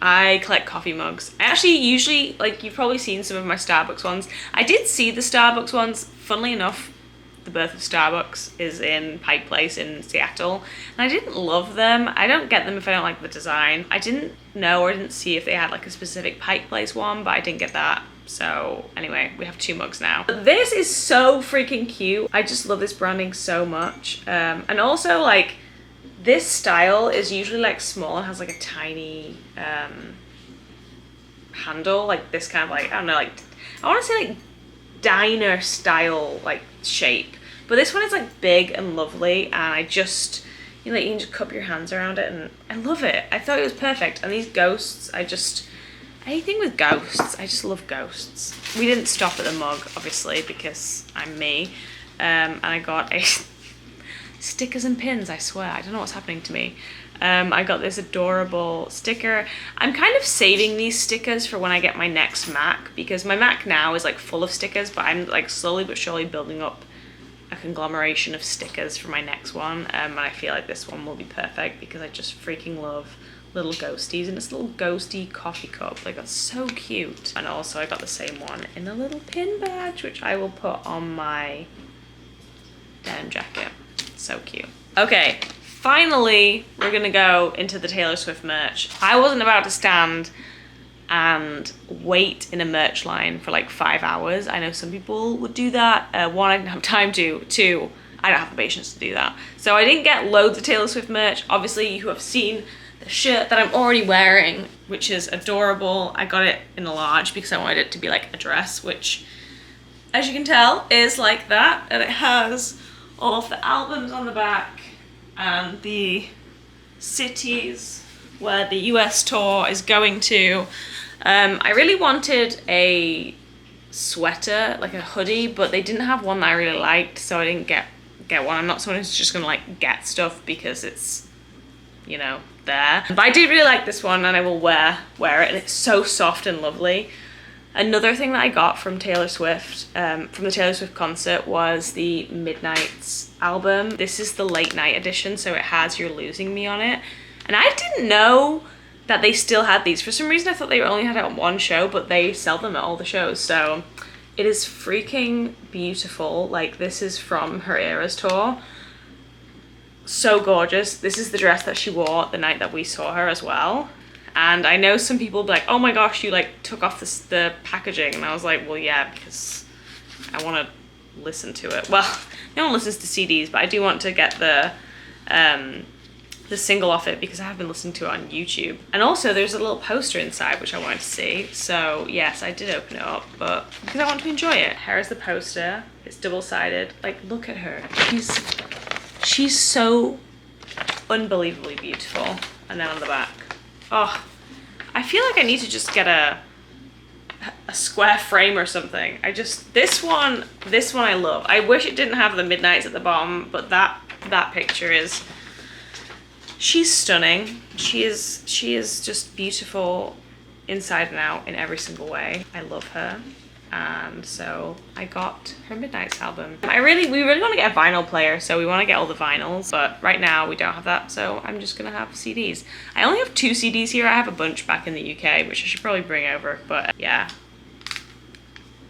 I collect coffee mugs. I actually usually, like, you've probably seen some of my Starbucks ones. I did see the Starbucks ones. Funnily enough, the birth of Starbucks is in Pike Place in Seattle, and I didn't love them. I don't get them if I don't like the design. I didn't know or didn't see if they had like a specific Pike Place one, but I didn't get that. So anyway, we have 2 mugs now. This is so freaking cute. I just love this branding so much. And also, like, this style is usually like small and has like a tiny handle, like this kind of like, I don't know, like, I want to say like diner style like shape, but this one is like big and lovely, and I just, you know, like, you can just cup your hands around it, and I love it. I thought it was perfect. And these ghosts, anything with ghosts, I just love ghosts. We didn't stop at the mug, obviously, because I'm me, and I got a stickers and pins, I swear. I don't know what's happening to me. I got this adorable sticker. I'm kind of saving these stickers for when I get my next Mac, because my Mac now is like full of stickers, but I'm like slowly but surely building up a conglomeration of stickers for my next one, and I feel like this one will be perfect because I just freaking love little ghosties, and this little ghosty coffee cup, like, that's so cute. And also I got the same one in a little pin badge, which I will put on my denim jacket. So cute. Okay, finally we're gonna go into the Taylor Swift merch. I wasn't about to stand and wait in a merch line for like 5 hours. I know some people would do that. One, I didn't have time to. 2, I don't have the patience to do that. So I didn't get loads of Taylor Swift merch. Obviously, you have seen the shirt that I'm already wearing, which is adorable. I got it in a large because I wanted it to be like a dress, which, as you can tell, is like that. And it has all of the albums on the back and the cities where the US tour is going to. I really wanted a sweater, like a hoodie, but they didn't have one that I really liked, so I didn't get one. I'm not someone who's just gonna like get stuff because it's, you know, there. But I do really like this one, and I will wear it, and it's so soft and lovely. Another thing that I got from Taylor Swift, from the Taylor Swift concert, was the Midnights album. This is the late night edition, so it has You're Losing Me on it. And I didn't know that they still had these. For some reason I thought they only had it on one show, but they sell them at all the shows. So it is freaking beautiful. Like, this is from her Eras tour. So gorgeous. This is the dress that she wore the night that we saw her as well. And I know some people will be like, oh my gosh, you like took off the packaging. And I was like, well, yeah, because I want to listen to it. Well, no one listens to CDs, but I do want to get the single off it because I have been listening to it on YouTube. And also there's a little poster inside, which I wanted to see. So yes, I did open it up, but because I want to enjoy it. Here is the poster. It's double-sided. Like, look at her. She's so unbelievably beautiful. And then on the back. Oh, I feel like I need to just get a square frame or something. This one I love. I wish it didn't have the Midnights at the bottom, but that picture is, she's stunning. She is just beautiful inside and out in every single way. I love her. And so I got her Midnights album. We really want to get a vinyl player, so we want to get all the vinyls, but right now we don't have that, so I'm just gonna have CDs. I only have 2 CDs here. I have a bunch back in the UK, which I should probably bring over, but yeah.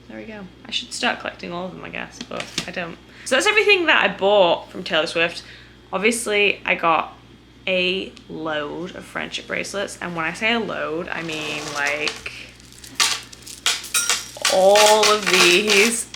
There we go. I should start collecting all of them, I guess, but I don't. So that's everything that I bought from Taylor Swift. Obviously, I got a load of friendship bracelets, and when I say a load, I mean like all of these.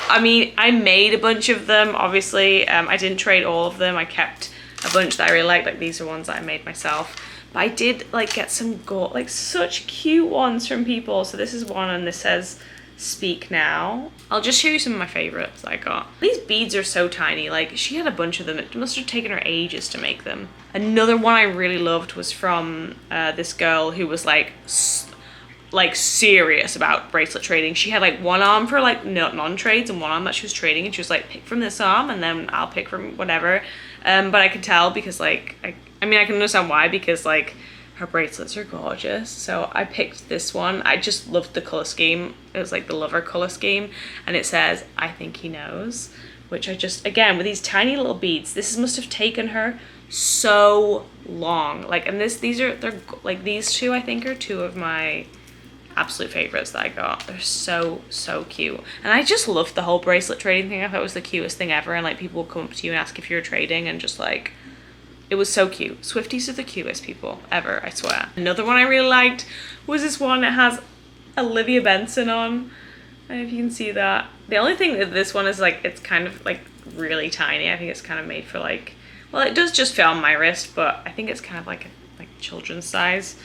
I mean, I made a bunch of them, obviously. I didn't trade all of them. I kept a bunch that I really liked. Like, these are ones that I made myself. But I did like get some such cute ones from people. So this is one, and this says speak now. I'll just show you some of my favorites I got. These beads are so tiny. Like, she had a bunch of them. It must have taken her ages to make them. Another one I really loved was from this girl who was like serious about bracelet trading. She had like one arm for like non-trades and one arm that she was trading, and she was like, pick from this arm and then I'll pick from whatever. But I could tell because like, I mean, I can understand why, because like her bracelets are gorgeous. So I picked this one. I just loved the color scheme. It was like the lover color scheme, and it says, I think he knows, which I just, again, with these tiny little beads, this must have taken her so long. Like, and they're like, these two I think are two of my absolute favorites that I got. They're so cute, and I just loved the whole bracelet trading thing. I thought it was the cutest thing ever, and like people would come up to you and ask if you're trading, and just like, it was so cute. Swifties are the cutest people ever, I swear. Another one I really liked was this one that has Olivia Benson on. I don't know if you can see that. The only thing with this one is like, it's kind of like really tiny. I think it's kind of made for like, well, it does just fit on my wrist, but I think it's kind of like children's size,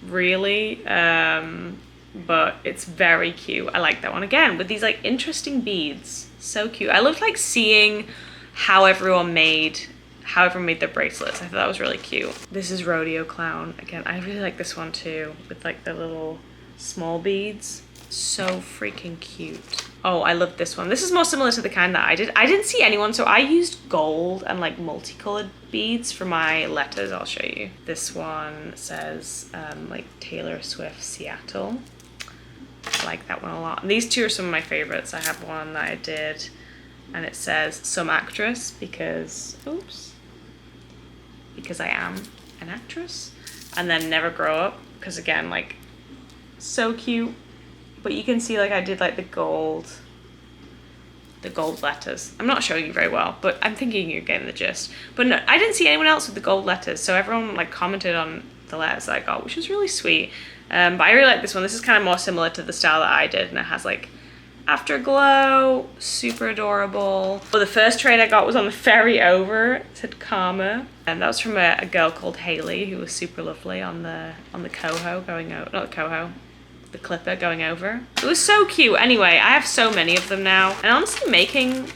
really. But it's very cute. I like that one. Again, with these like interesting beads. So cute. I loved like seeing how everyone made their bracelets. I thought that was really cute. This is Rodeo Clown. Again, I really like this one too, with like the little small beads. So freaking cute. Oh, I love this one. This is more similar to the kind that I did. I didn't see anyone, so I used gold and like multicolored beads for my letters. I'll show you. This one says like Taylor Swift Seattle. I like that one a lot. And these two are some of my favorites. I have one that I did, and it says some actress because, oops, because I am an actress, and then never grow up, because again, like, so cute. But you can see like I did like the gold letters. I'm not showing you very well, but I'm thinking you're getting the gist. But no, I didn't see anyone else with the gold letters, so everyone like commented on the letters that I got, which was really sweet. But I really like this one. This is kind of more similar to the style that I did, and it has like afterglow, super adorable. Well, the first trade I got was on the ferry over. It said Karma, and that was from a girl called Haley, who was super lovely on the coho going over, not the coho, the clipper going over. It was so cute. Anyway, I have so many of them now, and honestly, making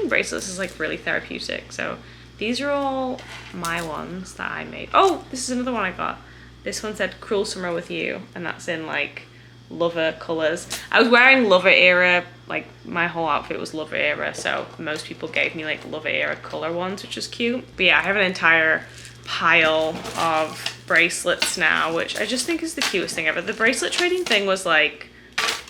bracelets is like really therapeutic. So these are all my ones that I made. Oh, this is another one I got. This one said Cruel Summer with You, and that's in like Lover colors. I was wearing Lover era, like my whole outfit was Lover era, so most people gave me like Lover era color ones, which is cute. But yeah, I have an entire pile of bracelets now, which I just think is the cutest thing ever. The bracelet trading thing was like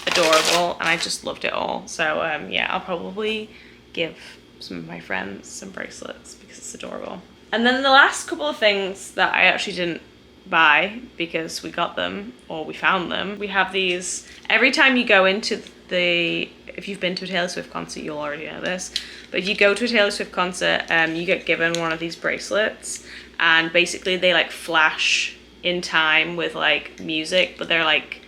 adorable, and I just loved it all. So yeah, I'll probably give some of my friends some bracelets because it's adorable. And then the last couple of things that I actually didn't buy because we got them or we found them. We have these every time you go into if you've been to a Taylor Swift concert, you'll already know this, but if you go to a Taylor Swift concert, you get given one of these bracelets, and basically they like flash in time with like music, but they're like,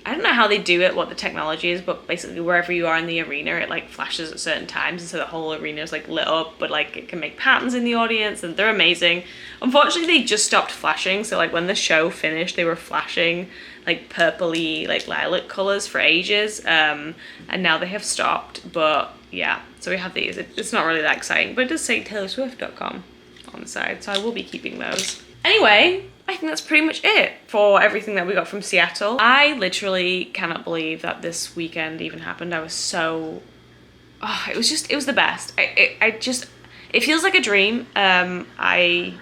I don't know how they do it, what the technology is, but basically wherever you are in the arena, it like flashes at certain times, and so the whole arena is like lit up, but like it can make patterns in the audience, and they're amazing. Unfortunately, they just stopped flashing, so like when the show finished, they were flashing like purpley, like lilac colors for ages, and now they have stopped. But yeah, so we have these. It's not really that exciting, but it does say TaylorSwift.com on the side, so I will be keeping those. Anyway, I think that's pretty much it for everything that we got from Seattle. I literally cannot believe that this weekend even happened. I was so, it was the best. It feels like a dream. I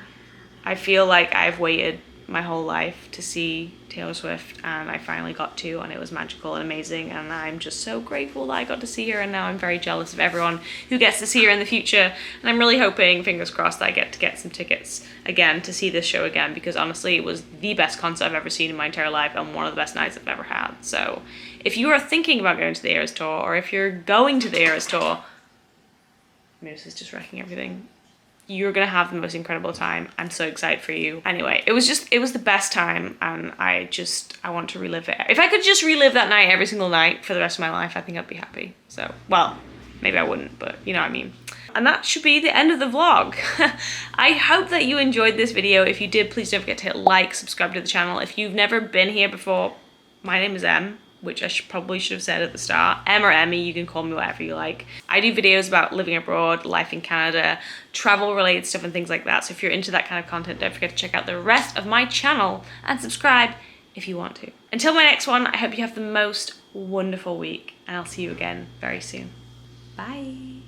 feel like I've waited my whole life to see Taylor Swift, and I finally got to, and it was magical and amazing, and I'm just so grateful that I got to see her, and now I'm very jealous of everyone who gets to see her in the future, and I'm really hoping, fingers crossed, that I get to get some tickets again to see this show again, because honestly it was the best concert I've ever seen in my entire life, and one of the best nights I've ever had. So if you are thinking about going to the Eras Tour, or if you're going to the Eras Tour, Moose is just wrecking everything, you're gonna have the most incredible time. I'm so excited for you. Anyway, it was the best time, and I want to relive it. If I could just relive that night every single night for the rest of my life, I think I'd be happy. So, well, maybe I wouldn't, but you know what I mean. And that should be the end of the vlog. I hope that you enjoyed this video. If you did, please don't forget to hit like, subscribe to the channel. If you've never been here before, my name is Emme. which I probably should have said at the start. Em or Emme, you can call me whatever you like. I do videos about living abroad, life in Canada, travel related stuff and things like that. So if you're into that kind of content, don't forget to check out the rest of my channel and subscribe if you want to. Until my next one, I hope you have the most wonderful week, and I'll see you again very soon. Bye.